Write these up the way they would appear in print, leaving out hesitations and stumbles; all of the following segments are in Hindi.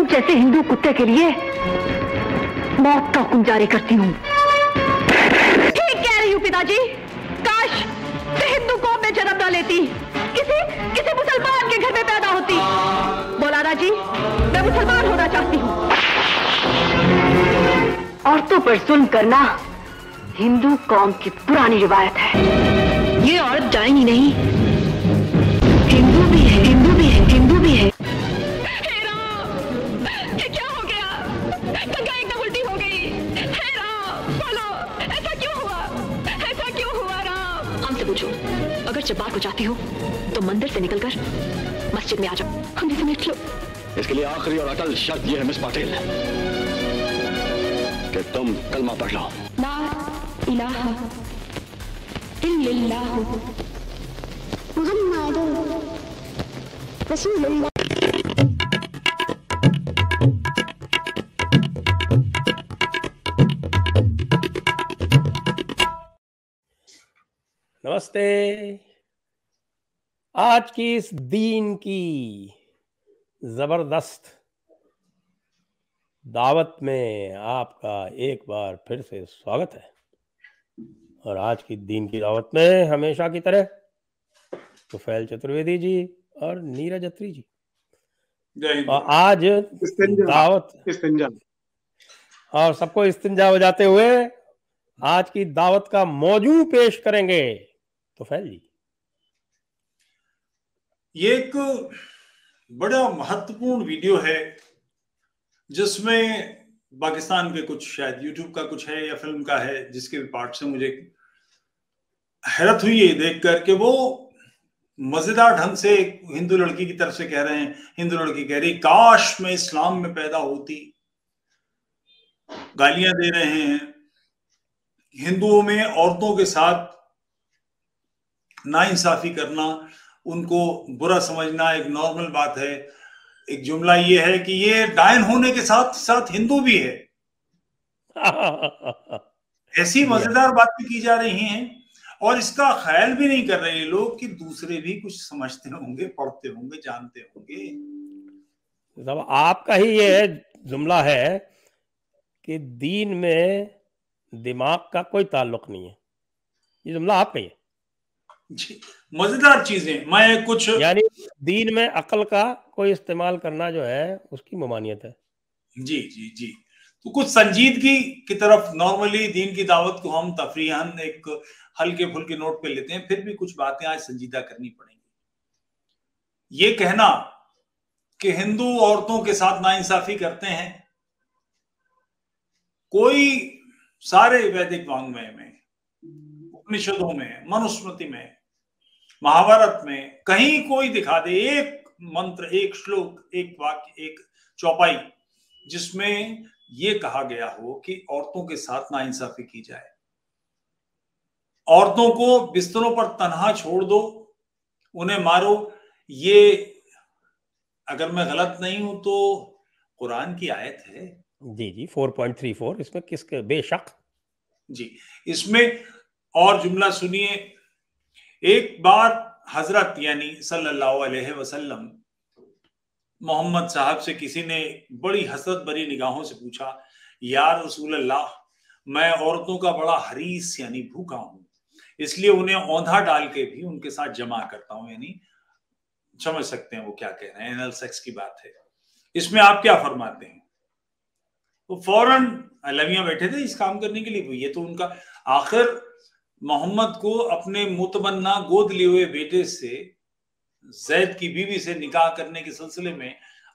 तुम जैसे हिंदू कुत्ते के लिए मौत का हुक्म जारी करती हूँ। ठीक कह रही हूँ पिताजी। काश मैं हिंदू कौम में जन्म न लेती, किसी मुसलमान के घर में पैदा होती। मौलाना जी, मैं मुसलमान होना चाहती हूँ। औरतों पर जुल्म करना हिंदू कौम की पुरानी रिवायत है। ये औरत जाएंगी नहीं, हिंदू भी है, हिंदू भी है, हिंदू भी है। हे राम, ये क्या हो गया? गंगा एकदम उल्टी हो गई। हे राम, बोलो, ऐसा क्यों हुआ? ऐसा क्यों हुआ राम? हमसे पूछो। अगर जब्बार को चाहती हो तो मंदिर से निकलकर मस्जिद में आ जाओ, हमसे समेट लो। इसके लिए आखिरी और अटल शर्त यह है मिस पाटिल कि तुम कलमा पढ़ लो। ला इलाहा इल्लल्लाह मुहम्मदुर रसूलुल्लाह। नमस्ते। आज की इस दीन की जबरदस्त दावत में आपका एक बार फिर से स्वागत है। और आज की दीन की दावत में हमेशा की तरह तुफैल चतुर्वेदी जी और नीरज अत्री जी। और आज दावत और सबको इस्तिंजा हो जाते हुए आज की दावत का मौजू पेश करेंगे तुफैल जी। ये एक बड़ा महत्वपूर्ण वीडियो है जिसमें पाकिस्तान के कुछ, शायद यूट्यूब का कुछ है या फिल्म का है, जिसके पार्ट से मुझे हैरत हुई है देखकर कि वो मजेदार ढंग से हिंदू लड़की की तरफ से कह रहे हैं, हिंदू लड़की कह रही काश मैं इस्लाम में पैदा होती, गालियां दे रहे हैं। हिंदुओं में औरतों के साथ नाइंसाफी करना, उनको बुरा समझना एक नॉर्मल बात है। एक जुमला ये है कि ये डायन होने के साथ साथ हिंदू भी है। ऐसी मजेदार बातें की जा रही हैं और इसका ख्याल भी नहीं कर रहे लोग कि दूसरे भी कुछ समझते होंगे, पढ़ते होंगे, जानते होंगे। मतलब आपका ही ये जुमला है कि दीन में दिमाग का कोई ताल्लुक नहीं है, ये जुमला आपका ही है जी। मजेदार चीजें, मैं कुछ यानी दीन में अकल का कोई इस्तेमाल करना जो है उसकी ममानियत है। जी जी जी। तो कुछ संजीदगी की तरफ, नॉर्मली दीन की दावत को हम तफरीहन एक हल्के फुल्के नोट पे लेते हैं, फिर भी कुछ बातें आज संजीदा करनी पड़ेंगी। ये कहना कि हिंदू औरतों के साथ नाइंसाफी करते हैं, कोई सारे वैदिक वाङ्मय में, उपनिषदों में, मनुस्मृति में, महाभारत में कहीं कोई दिखा दे एक मंत्र, एक श्लोक, एक वाक्य, एक चौपाई जिसमें यह कहा गया हो कि औरतों के साथ नाइंसाफी की जाए, औरतों को बिस्तरों पर तन्हा छोड़ दो, उन्हें मारो। ये अगर मैं गलत नहीं हूं तो कुरान की आयत है। जी जी 4.34 इसमें किसके बेशक जी। इसमें और जुमला सुनिए। एक बार हजरत यानी सल्लल्लाहु अलैहि वसल्लम मोहम्मद साहब से किसी ने बड़ी हसरत भरी निगाहों से पूछा, या रसूल अल्लाह, मैं औरतों का बड़ा हरीस यानी भूखा हूं, इसलिए उन्हें औंधा डाल के भी उनके साथ जमा करता हूं। यानी समझ सकते हैं वो क्या कह रहे हैं, एनल सेक्स की बात है। इसमें आप क्या फरमाते हैं? तो फौरन अलवियां बैठे थे इस काम करने के लिए। ये तो उनका, आखिर मोहम्मद को अपने मुतमन्ना गोद लिए हुए बेटे से, जैद की बीवी से निकाह करने के सिलसिले में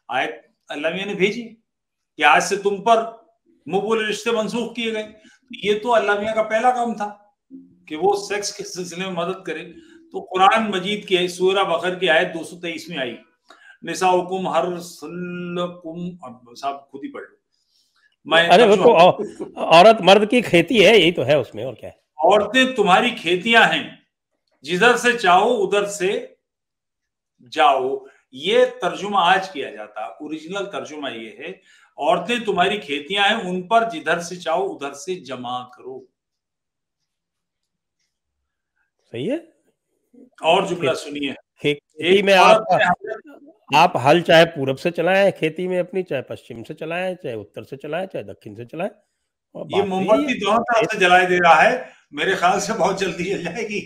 आयत अल्लाह ने भेजी कि आज से तुम पर मुक़ब्बल रिश्ते मंसूख किए गए। ये तो अल्लाह का पहला काम था कि वो सेक्स के सिलसिले में मदद करे। तो कुरान मजीद की सूरह बकर की आयत 223 में आई, निसाउकुम हर्सुलकुम, साहब खुद ही पढ़ लो। मैं अरे वो तो औरत मर्द की खेती है, यही तो है उसमें, और क्या है। औरतें तुम्हारी खेतियां हैं, जिधर से चाहो उधर से जाओ। ये तर्जुमा आज किया जाता, ओरिजिनल तर्जुमा ये है, औरतें तुम्हारी खेतियां हैं, उन पर जिधर से चाहो उधर से जमा करो। सही है। और जुमला सुनिए। खेती में आप हल चाहे पूरब से चलाएं खेती में अपनी, चाहे पश्चिम से चलाएं, चाहे उत्तर से चलाएं, चाहे दक्षिण से चलाएं, और ये मोमबत्ती दोनों तरफ से जलाई दे रहा है, मेरे ख्याल से बहुत जल्दी जल जाएगी।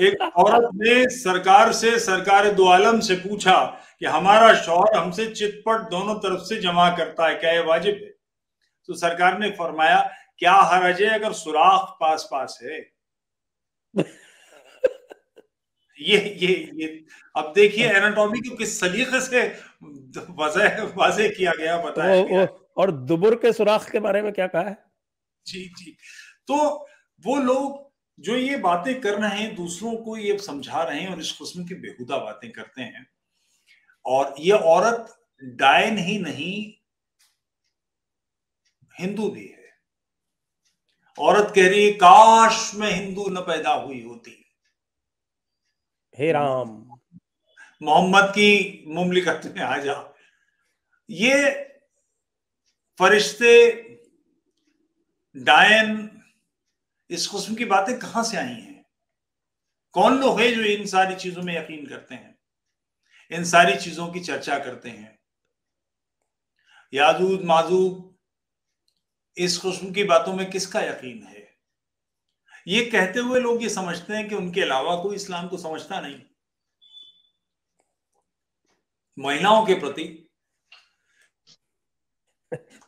एक औरत ने सरकार दो आलम से पूछा कि हमारा शौहर हमसे चितपट दोनों तरफ से जमा करता है, क्या ये वाजिब है? तो सरकार ने फरमाया, क्या हरज है अगर सुराख पास पास है। ये अब देखिए एनाटॉमी को किस सलीके से वाज़े किया गया, बताया गया। और दुबुर के सुराख के बारे में क्या कहा है? जी। तो वो लोग जो ये बातें कर रहे हैं, दूसरों को ये समझा रहे हैं और इस किस्म की बेहुदा बातें करते हैं। और ये औरत डायन ही नहीं, हिंदू भी है। औरत कह रही है, काश मैं हिंदू न पैदा हुई होती। हे राम, मोहम्मद की मुमलिकत में आ जा। ये फरिश्ते, डायन, इस किस्म की बातें कहां से आई हैं? कौन लोग हैं जो इन सारी चीजों में यकीन करते हैं, इन सारी चीजों की चर्चा करते हैं? याजूज माजूज, इस किस्म की बातों में किसका यकीन है? ये कहते हुए लोग ये समझते हैं कि उनके अलावा कोई इस्लाम को समझता नहीं। महिलाओं के प्रति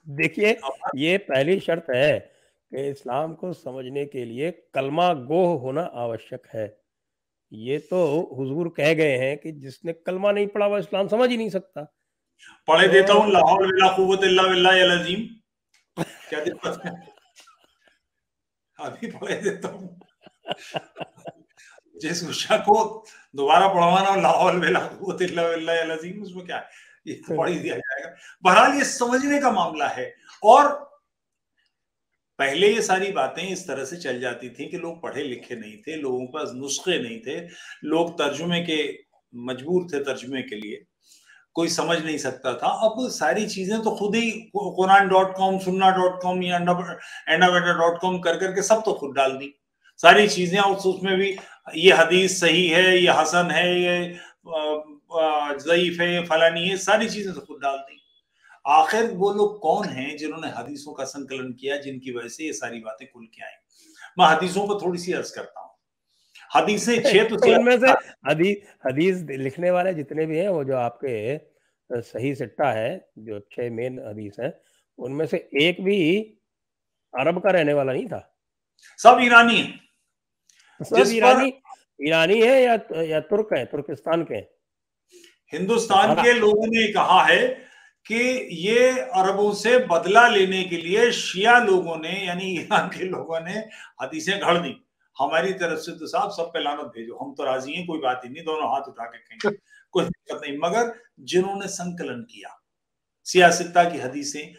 देखिए, ये पहली शर्त है कि इस्लाम को समझने के लिए कलमा गोह होना आवश्यक है। ये तो हुजूर कह गए हैं कि जिसने कलमा नहीं पढ़ा वो इस्लाम समझ ही नहीं सकता। पढ़े देता हूं, ला हौल वला कुव्वत इल्ला बिल्लाहिल अज़ीम, क्या दिक्कत है? अभी पढ़े देता हूं। जिस उषा को दोबारा पढ़वाना, ला हौल वला कुव्वत इल्ला बिल्लाहिल अज़ीम, उसमें क्या है, ये तो पढ़ ही दिया जाएगा। बहरहाल ये समझने का मामला है। और पहले ये सारी बातें इस तरह से चल जाती थी कि लोग पढ़े लिखे नहीं थे, लोगों के पास नुस्खे नहीं थे, लोग तर्जुमे के मजबूर थे, तर्जुमे के लिए कोई समझ नहीं सकता था। अब सारी चीजें तो खुद ही Quran.com, Sunnah.com या Andabetter.com कर करके सब तो खुद डाल दी सारी चीजें। उसमें भी ये हदीस सही है, ये हसन है, ये ज़ईफ है, ये फलानी है, सारी चीजें तो खुद डाल दी। आखिर वो लोग कौन हैं जिन्होंने हदीसों का संकलन किया, जिनकी वजह से ये सारी बातें खुल के आई? मैं हदीसों को थोड़ी सी अर्ज करता हूँ। हदीसें उनमें से हदीस लिखने वाले जितने भी हैं, वो जो आपके सही सिट्टा है, जो 6 मेन हदीस हैं, उनमें से एक भी अरब का रहने वाला नहीं था। सब ईरानी है। सब ईरानी है या तुर्क है, तुर्किस्तान के। हिंदुस्तान के लोगों ने कहा है कि ये अरबों से बदला लेने के लिए शिया लोगों ने, यानी ईरान के लोगों ने हदीसें घड़ दी। हमारी तरफ से तो साहब सब पे लानत भेजो, हम तो राजी हैं, कोई बात ही नहीं, दोनों हाथ उठा के कहेंगे, कोई दिक्कत नहीं। मगर जिन्होंने संकलन किया सियासत्ता की हदीसें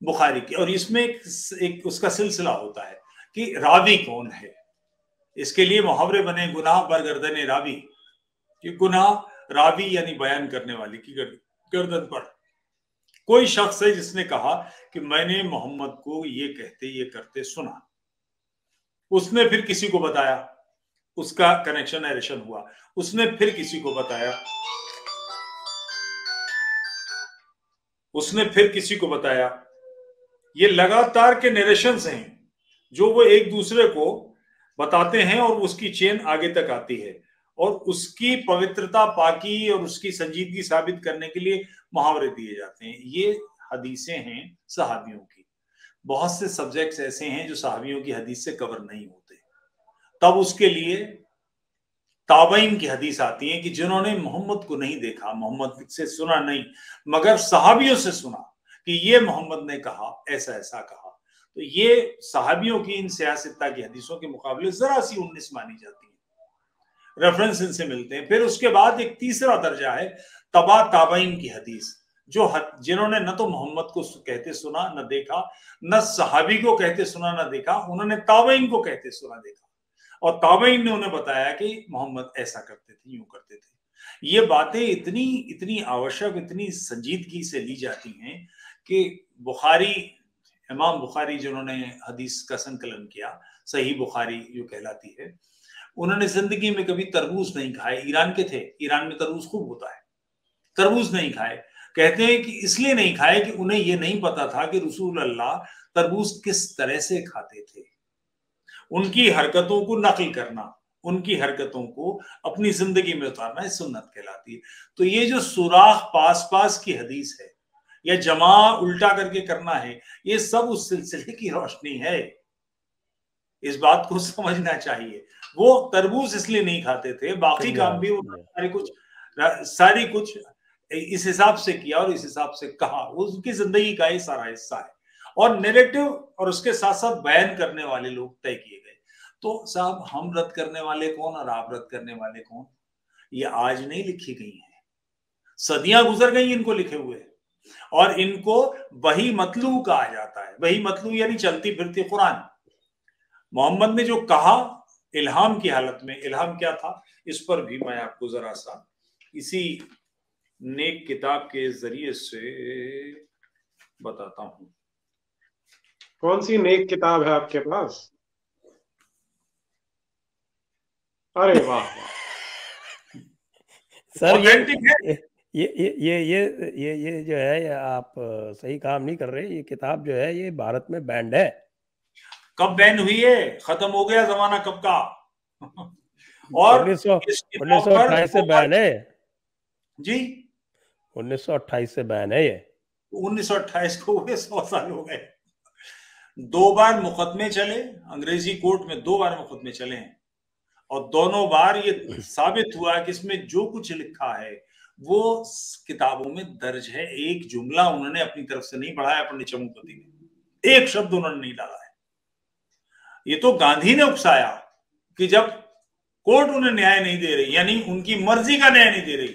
बुखारी की, और इसमें एक उसका सिलसिला होता है कि रावी कौन है। इसके लिए मुहावरे बने, गुनाह बरगर्दन रावी, कि गुनाह रावी यानी बयान करने वाले की गर्दन पर। कोई शख्स है जिसने कहा कि मैंने मोहम्मद को ये कहते ये करते सुना, उसने फिर किसी को बताया, उसका कनेक्शन नरेशन हुआ, उसने फिर किसी को बताया, उसने फिर किसी को बताया। ये लगातार के नरेशंस हैं जो वो एक दूसरे को बताते हैं और उसकी चेन आगे तक आती है, और उसकी पवित्रता, पाकी और उसकी संजीदगी साबित करने के लिए मुहावरे दिए जाते हैं। ये हदीसें हैं सहाबियों की। बहुत से सब्जेक्ट्स ऐसे हैं जो सहाबियों की हदीस से कवर नहीं होते, तब उसके लिए ताबईन की हदीस आती है कि जिन्होंने मोहम्मद को नहीं देखा, मोहम्मद से सुना नहीं, मगर सहाबियों से सुना कि ये मोहम्मद ने कहा, ऐसा ऐसा कहा। तो ये सहाबियों की इन सियासत्ता की हदीसों के मुकाबले जरा सी 19 मानी जाती है, रेफरेंस इनसे मिलते हैं। फिर उसके बाद एक तीसरा दर्जा है तबा ताबईन की हदीस, जो जिन्होंने न तो मोहम्मद को कहते सुना न देखा, न सहाबी को कहते सुना न देखा, उन्होंने ताबईन को कहते सुना देखा, और ताबईन ने उन्हें बताया कि मोहम्मद ऐसा करते थे, यूं करते थे। ये बातें इतनी आवश्यक, इतनी संजीदगी से ली जाती हैं कि बुखारी इमाम बुखारी जिन्होंने हदीस का संकलन किया, सही बुखारी जो कहलाती है, उन्होंने जिंदगी में कभी तरबूज नहीं खाए। ईरान के थे, ईरान में तरबूज खूब होता है, तरबूज नहीं खाए। कहते हैं कि इसलिए नहीं खाए कि उन्हें यह नहीं पता था कि रसूल अल्लाह तरबूज किस तरह से खाते थे। उनकी हरकतों को नकल करना, उनकी हरकतों को अपनी जिंदगी में उतारना सुन्नत कहलाती है। तो ये जो सुराख पास पास की हदीस है या जमा उल्टा करके करना है, ये सब उस सिलसिले की रोशनी है। इस बात को समझना चाहिए। वो तरबूज इसलिए नहीं खाते थे, बाकी काम भी सारी कुछ इस हिसाब से किया और इस हिसाब से कहा, उसकी जिंदगी का ही सारा हिस्सा है। और नैरेटिव और उसके साथ साथ बयान करने वाले लोग तय किए गए। तो साहब, हम रद्द करने वाले कौन और आप रद्द करने वाले कौन, ये आज नहीं लिखी गई है, सदियां गुजर गई इनको लिखे हुए। और इनको वही मतलू कहा जाता है। वही मतलू यानी चलती फिरती कुरान। मोहम्मद ने जो कहा इल्हाम की हालत में, इल्हाम क्या था इस पर भी मैं आपको जरा सा इसी नेक किताब के जरिए से बताता हूं। कौन सी नेक किताब है आपके पास? अरे वाह सर, ये जो है, ये आप सही काम नहीं कर रहे। ये किताब जो है ये भारत में बैंड है। कब बैन हुई है? खत्म हो गया जमाना कब का। और 1928 से बैन है जी, 1928 से बैन है ये। 1928 को हुए 100 साल हो गए। 2 बार मुकदमे चले, अंग्रेजी कोर्ट में 2 बार मुकदमे चले हैं, और दोनों बार ये साबित हुआ कि इसमें जो कुछ लिखा है वो किताबों में दर्ज है। एक जुमला उन्होंने अपनी तरफ से नहीं बढ़ाया, पंडित चमुपति ने एक शब्द उन्होंने नहीं डाला है। ये तो गांधी ने उकसाया कि जब कोर्ट उन्हें न्याय नहीं दे रही, यानी उनकी मर्जी का न्याय नहीं दे रही,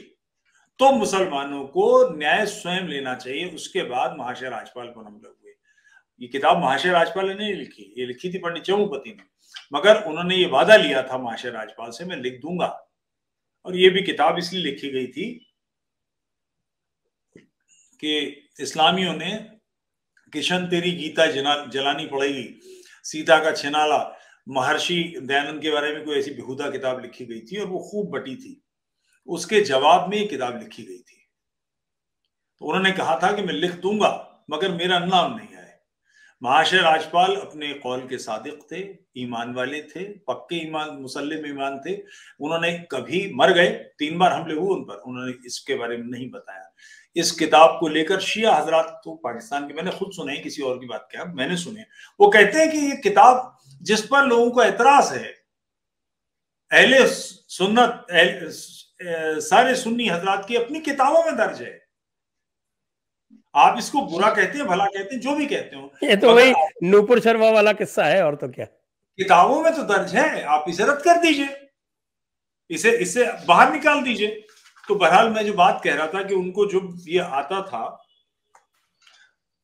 तो मुसलमानों को न्याय स्वयं लेना चाहिए। उसके बाद महाशय राजपाल को नंबर हुए। ये किताब महाशय राजपाल ने नहीं लिखी, ये लिखी थी पंडित चमुपति ने, मगर उन्होंने ये वादा लिया था महाशय राजपाल से, मैं लिख दूंगा। और ये भी किताब इसलिए लिखी गई थी कि इस्लामियों ने किशन तेरी गीता जलानी पड़ेगी, सीता का छिनाला, महर्षि दयानंद के बारे में कोई ऐसी बेहुदा किताब लिखी गई थी और वो खूब बटी थी। उसके जवाब में ये किताब लिखी गई थी। तो उन्होंने कहा था कि मैं लिख दूंगा मगर मेरा नाम नहीं आए। महाशय राजपाल अपने कौल के सादिक थे, ईमान वाले थे, पक्के ईमान, मुसल्लिम ईमान थे। उन्होंने कभी मर गए, 3 बार हमले हुए उन पर, उन्होंने इसके बारे में नहीं बताया। इस किताब को लेकर शिया हजरात तो पाकिस्तान के, मैंने खुद सुने, किसी और की बात क्या, मैंने सुने, वो कहते हैं कि ये किताब जिस पर लोगों को एतराज है, अहले सुन्नत, सारे सुन्नी हजरात की अपनी किताबों में दर्ज है। आप इसको बुरा कहते हैं, भला कहते हैं, जो भी कहते हो, ये तो वही नूपुर शर्मा वाला किस्सा है, और तो क्या। किताबों में तो दर्ज है, आप इसे रद्द कर दीजिए, इसे बाहर निकाल दीजिए। तो बहरहाल मैं जो बात कह रहा था कि उनको जो ये आता था,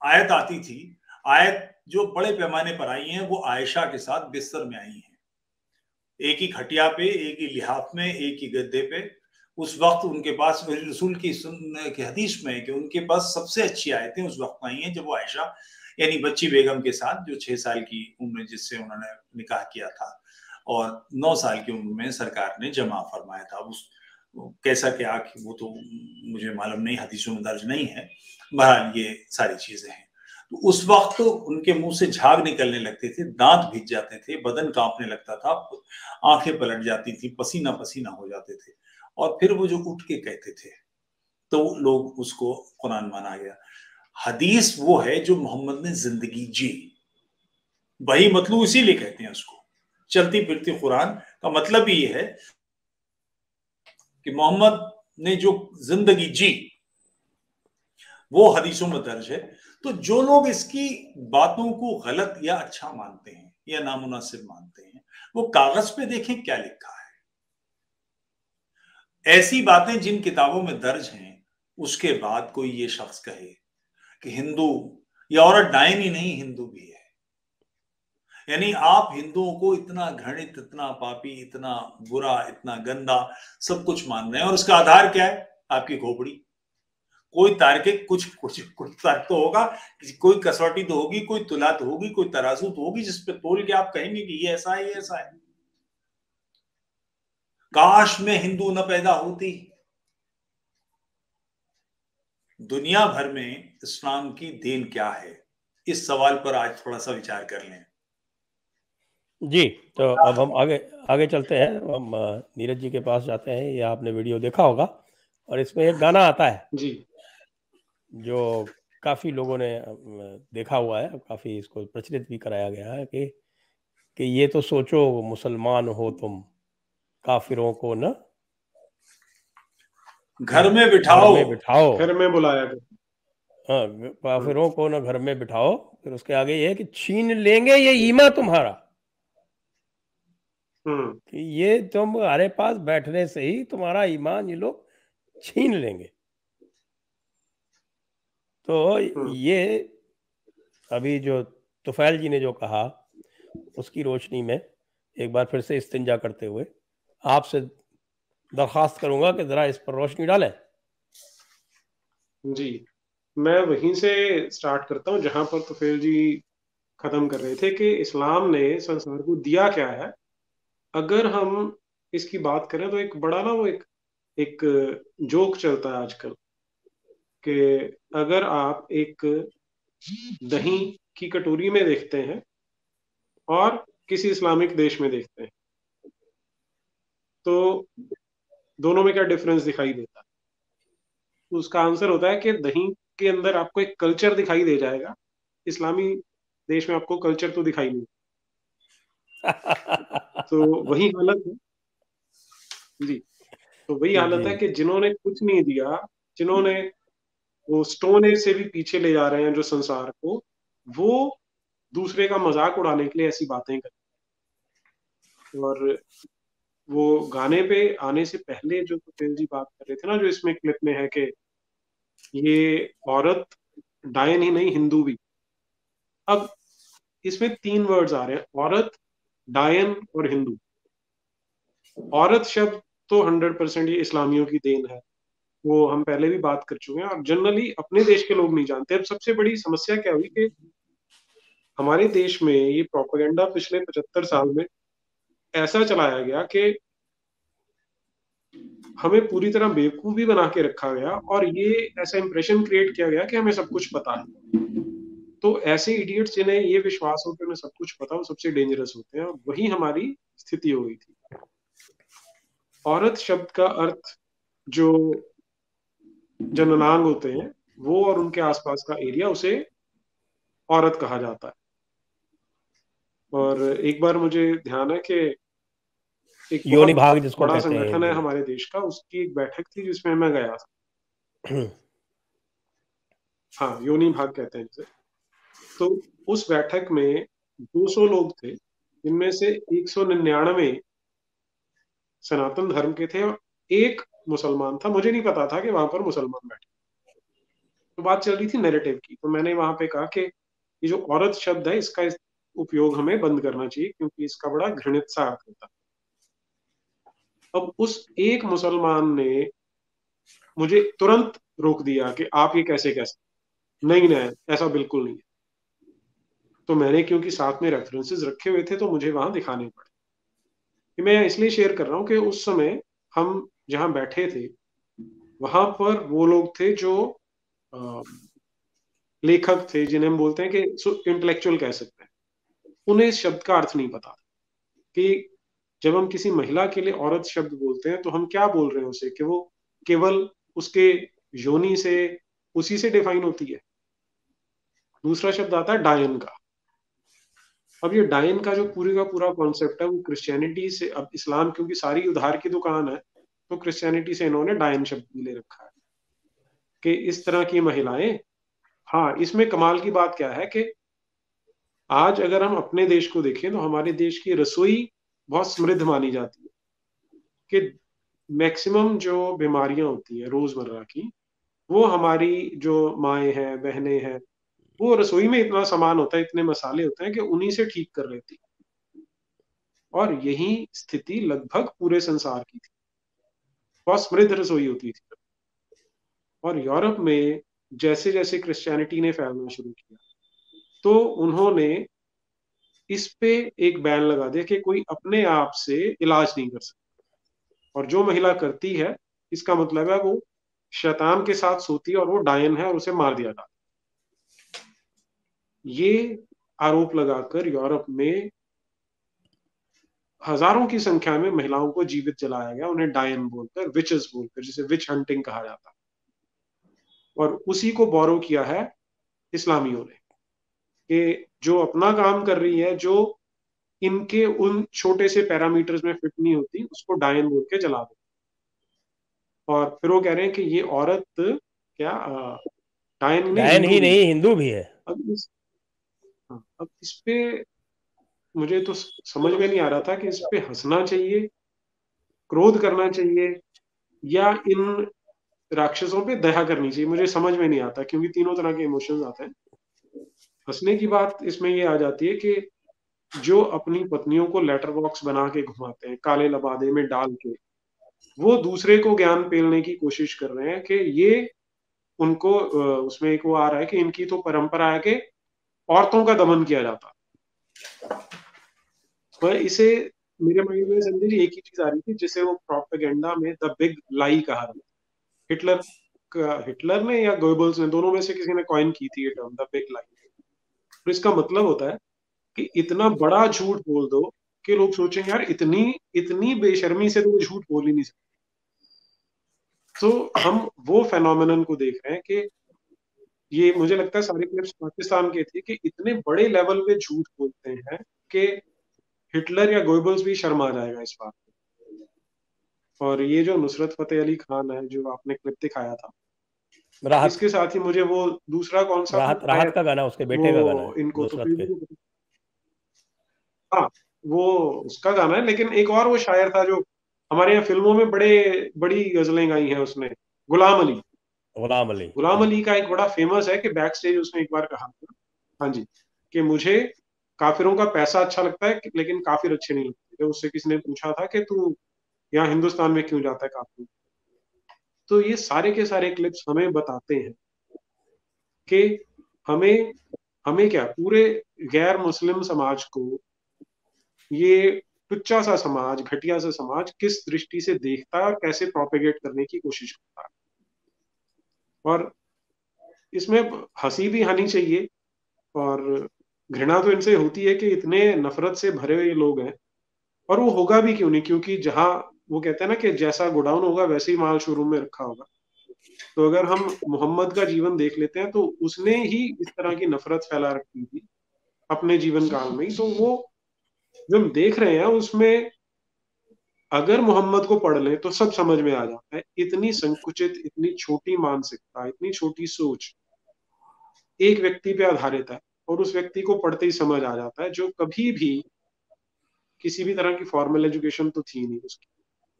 आयत आती थी, आयत जो बड़े पैमाने पर आई है वो आयशा के साथ बिस्तर में आई है, एक ही खटिया पे, एक ही लिहाफ में, एक ही गद्दे पे। उस वक्त उनके पास रसूल की हदीस में है कि उनके पास सबसे अच्छी आयतें उस वक्त आई हैं जब वो आयशा यानी बच्ची बेगम के साथ, जो 6 साल की उम्र जिससे उन्होंने निकाह किया था और 9 साल की उम्र में सरकार ने जमा फरमाया था। उस कैसा क्या वो तो मुझे मालूम नहीं, हदीसों में दर्ज नहीं है। बहरहाल ये सारी चीजें हैं। तो उस वक्त उनके मुंह से झाग निकलने लगते थे, दांत भीग जाते थे, बदन कांपने लगता था, आंखें पलट जाती थी, पसीना पसीना हो जाते थे। और फिर वो जो उठ के कहते थे तो लोग उसको कुरान माना गया। हदीस वो है जो मोहम्मद ने जिंदगी जी, वही मतलब इसीलिए कहते हैं उसको चलती फिरती कुरान। का मतलब ये है कि मोहम्मद ने जो जिंदगी जी वो हदीसों में दर्ज है। तो जो लोग इसकी बातों को गलत या अच्छा मानते हैं या नामुनासिब मानते हैं, वो कागज पे देखें क्या लिखा है। ऐसी बातें जिन किताबों में दर्ज हैं, उसके बाद कोई ये शख्स कहे कि हिंदू या औरत डायन ही नहीं, हिंदू भी है, यानी आप हिंदुओं को इतना घृणित, इतना पापी, इतना बुरा, इतना गंदा सब कुछ मान रहे हैं, और उसका आधार क्या है? आपकी खोपड़ी। कोई तार्किक कुछ कुछ कुछ तर्क तो होगा, कोई कसौटी तो होगी, कोई तुला तो होगी, कोई तराजू तो होगी जिसपे तोल के आप कहेंगे कि ये ऐसा है, ये ऐसा है। काश में हिंदू न पैदा होती। दुनिया भर में इस्लाम की देन क्या है, इस सवाल पर आज थोड़ा सा विचार कर लें। जी, तो अब हम आगे आगे चलते हैं। हम नीरज जी के पास जाते हैं। ये आपने वीडियो देखा होगा और इसमें एक गाना आता है जी जो काफी लोगों ने देखा हुआ है, काफी इसको प्रचलित भी कराया गया है कि ये तो सोचो मुसलमान हो तुम, काफिरों को न घर में बिठाओ, घर में बुलाया गया। हाँ, काफिरों को न घर में बिठाओ। फिर उसके आगे ये है कि छीन लेंगे ये ईमा तुम्हारा, कि ये तुम्हारे पास बैठने से ही तुम्हारा ईमान ये लोग छीन लेंगे। तो ये अभी जो तुफैल जी ने जो कहा उसकी रोशनी में एक बार फिर से इस्तिंजा करते हुए आपसे दरखास्त करूंगा कि जरा इस पर रोशनी डालें। जी, मैं वहीं से स्टार्ट करता हूँ जहां पर तुफैल जी खत्म कर रहे थे कि इस्लाम ने संसार को दिया क्या है। अगर हम इसकी बात करें तो एक बड़ा ना वो एक जोक चलता है आजकल कि अगर आप एक दही की कटोरी में देखते हैं और किसी इस्लामिक देश में देखते हैं तो दोनों में क्या डिफरेंस दिखाई देता है। उसका आंसर होता है कि दही के अंदर आपको एक कल्चर दिखाई दे जाएगा, इस्लामी देश में आपको कल्चर तो दिखाई नहीं। तो वही हालत है जी, तो वही हालत है कि जिन्होंने कुछ नहीं दिया, जिन्होंने वो स्टोन एज से भी पीछे ले जा रहे हैं जो संसार को, वो दूसरे का मजाक उड़ाने के लिए ऐसी बातें करते। और वो गाने पे आने से पहले जो तुफैल जी बात कर रहे थे ना, जो इसमें क्लिप में है कि ये औरत डायन ही नहीं हिंदू भी। अब इसमें 3 वर्ड्स आ रहे हैं, औरत, डायन और हिंदू। औरत शब्द तो 100% ये इस्लामियों की देन है, वो हम पहले भी बात कर चुके हैं और जनरली अपने देश के लोग नहीं जानते। अब सबसे बड़ी समस्या क्या हुई कि हमारे देश में ये प्रोपेगेंडा पिछले 75 साल में ऐसा चलाया गया कि हमें पूरी तरह बेवकूफ भी बना के रखा गया और ये ऐसा इंप्रेशन क्रिएट किया गया कि हमें सब कुछ पता है। तो ऐसे इडियट्स जिन्हें ये विश्वास हो कि उन्हें सब कुछ पता, वो सबसे डेंजरस होते हैं। और वही हमारी स्थिति हो गई थी। औरत शब्द का अर्थ जो जननांग होते हैं वो और उनके आसपास का एरिया, उसे औरत कहा जाता है। और एक बार मुझे ध्यान है कि एक योनि भाग जिसको बड़ा कहते हैं संगठन है हमारे देश का, उसकी एक बैठक थी जिसमें मैं गया था। हाँ, योनि भाग कहते हैं जिसे। तो उस बैठक में 200 लोग थे, जिनमें से 199 सनातन धर्म के थे और एक मुसलमान था। मुझे नहीं पता था कि वहां पर मुसलमान बैठे। तो बात चल रही थी नैरेटिव की। तो मैंने वहां पे कहा कि ये जो औरत शब्द है इसका उपयोग हमें बंद करना चाहिए क्योंकि इसका बड़ा घृणित सा अर्थ होता है। अब उस एक मुसलमान ने मुझे तुरंत रोक दिया कि आप ये कैसे कह सकते, नहीं नहीं ऐसा बिल्कुल नहीं है। तो मैंने क्योंकि साथ में रेफरेंसेस रखे हुए थे तो मुझे वहां दिखाने पड़े। मैं इसलिए शेयर कर रहा हूँ कि उस समय हम जहां बैठे थे वहां पर वो लोग थे जो लेखक थे, जिन्हें हम बोलते हैं कि इंटेलेक्चुअल कह सकते हैं। उन्हें इस शब्द का अर्थ नहीं पता कि जब हम किसी महिला के लिए औरत शब्द बोलते हैं तो हम क्या बोल रहे हैं उसे, कि वो केवल उसके योनि से, उसी से डिफाइन होती है। दूसरा शब्द आता है डायन का। अब ये डायन का जो पूरे का पूरा कॉन्सेप्ट है वो क्रिश्चियनिटी से, अब इस्लाम क्योंकि सारी उधार की दुकान है तो क्रिश्चियनिटी से इन्होंने डायन शब्द भी ले रखा है कि इस तरह की महिलाएं। हाँ, इसमें कमाल की बात क्या है कि आज अगर हम अपने देश को देखें तो हमारे देश की रसोई बहुत समृद्ध मानी जाती है कि मैक्सिमम जो बीमारियां होती है रोजमर्रा की, वो हमारी जो माएँ हैं, बहनें हैं, वो रसोई में इतना सामान होता है, इतने मसाले होते हैं कि उन्हीं से ठीक कर लेती। और यही स्थिति लगभग पूरे संसार की थी। बहुत समृद्ध रसोई होती थी। और यूरोप में जैसे जैसे क्रिश्चियनिटी ने फैलना शुरू किया तो उन्होंने इस पे एक बैन लगा दिया कि कोई अपने आप से इलाज नहीं कर सकता, और जो महिला करती है इसका मतलब है वो शैतान के साथ सोती है और वो डायन है और उसे मार दिया जाता। ये आरोप लगाकर यूरोप में हजारों की संख्या में महिलाओं को जीवित जलाया गया, उन्हें डायन बोलकर, विचेस बोलकर, जिसे विच हंटिंग कहा जाता है। और उसी को बोरो किया है इस्लामियों ने कि जो अपना काम कर रही है, जो इनके उन छोटे से पैरामीटर्स में फिट नहीं होती, उसको डायन बोल के जला दो। और फिर वो कह रहे हैं कि ये औरत क्या डायन ही नहीं, हिंदू भी है। अब इस पे मुझे तो समझ में नहीं आ रहा था कि इस पे हंसना चाहिए, क्रोध करना चाहिए, या इन राक्षसों पे दया करनी चाहिए। मुझे समझ में नहीं आता, क्योंकि तीनों तरह के इमोशंस आते हैं। हंसने की बात इसमें ये आ जाती है कि जो अपनी पत्नियों को लेटर बॉक्स बना के घुमाते हैं, काले लबादे में डाल के, वो दूसरे को ज्ञान पेलने की कोशिश कर रहे हैं कि ये उनको उसमें एक वो आ रहा है कि इनकी तो परंपरा है कि औरतों का दमन किया जाता। पर इसे मेरे माइंड में संजय जी एक ही चीज आ रही थी जिसे वो प्रोपेगेंडा में द बिग लाई कहा रहा था। हिटलर ने या गोएबल्स ने, दोनों में से किसी ने कॉइन की थी ये टर्म, द बिग लाई। तो इसका मतलब होता है कि इतना बड़ा झूठ बोल दो कि लोग सोचेंगे यार इतनी इतनी बेशर्मी से तो वो झूठ बोल ही नहीं सकते। तो हम वो फेनोमेनन को देख रहे हैं कि ये, मुझे लगता है सारे क्लिप्स पाकिस्तान के थे, कि इतने बड़े लेवल पे झूठ बोलते हैं कि हिटलर या गोएबल्स भी शर्मा जाएगा इस बात पे। और ये जो नुसरत फतेह अली खान है, जो आपने क्लिप दिखाया था, राहत, इसके साथ ही मुझे वो दूसरा कौन सा राहत का गाना, उसके बेटे का गाना है, इनको तो नुसरत के। हाँ, वो उसका गाना है, लेकिन एक और वो शायर था जो हमारे यहाँ फिल्मों में बड़ी गजलें गाई हैं उसने, गुलाम अली। गुलाम अली का एक बड़ा फेमस है कि बैक स्टेज उसने एक बार कहा था, हाँ जी, कि मुझे काफिरों का पैसा अच्छा लगता है लेकिन काफिर अच्छे नहीं लगते। जब उससे किसी ने पूछा था कि तू यहाँ हिंदुस्तान में क्यों जाता है काफिर, तो ये सारे के सारे क्लिप्स हमें बताते हैं कि हमें हमें क्या, पूरे गैर मुस्लिम समाज को, ये टुच्चा सा समाज, घटिया सा समाज किस दृष्टि से देखता है और कैसे प्रोपेगेट करने की कोशिश करता है। और इसमें हंसी भी आनी चाहिए और घृणा तो इनसे होती है कि इतने नफरत से भरे हुए लोग हैं। और वो होगा भी क्यों नहीं, क्योंकि जहां वो कहते हैं ना कि जैसा गोडाउन होगा वैसे ही माल शोरूम में रखा होगा। तो अगर हम मोहम्मद का जीवन देख लेते हैं तो उसने ही इस तरह की नफरत फैला रखी थी अपने जीवन काल में। तो वो जो हम देख रहे हैं उसमें अगर मोहम्मद को पढ़ लें तो सब समझ में आ जाता है। इतनी संकुचित, इतनी छोटी मानसिकता, इतनी छोटी सोच एक व्यक्ति पे आधारित है, और उस व्यक्ति को पढ़ते ही समझ आ जाता है, जो कभी भी किसी भी तरह की फॉर्मल एजुकेशन तो थी नहीं उसकी।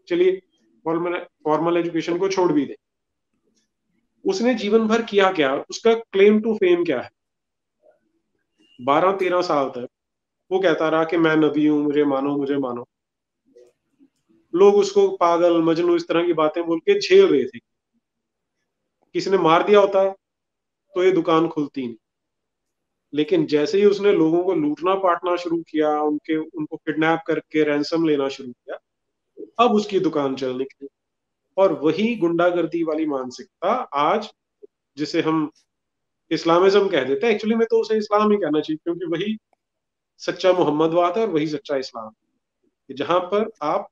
चलिए फॉर्मल एजुकेशन को छोड़ भी दे, उसने जीवन भर किया क्या, उसका क्लेम टू फेम क्या है? 12-13 साल तक वो कहता रहा कि मैं नबी हूं, मुझे मानो, मुझे मानो। लोग उसको पागल, मजनू, इस तरह की बातें बोल के झेल रहे थे। किसी ने मार दिया होता तो ये दुकान खुलती नहीं। लेकिन जैसे ही उसने लोगों को लूटना पाटना शुरू किया, उनको किडनैप करके रैंसम लेना शुरू किया, अब उसकी दुकान चल निकली। और वही गुंडागर्दी वाली मानसिकता आज, जिसे हम इस्लामिज्म कह देते हैं, एक्चुअली में तो उसे इस्लाम ही कहना चाहिए, क्योंकि वही सच्चा मोहम्मदवाद है और वही सच्चा इस्लाम है, जहां पर आप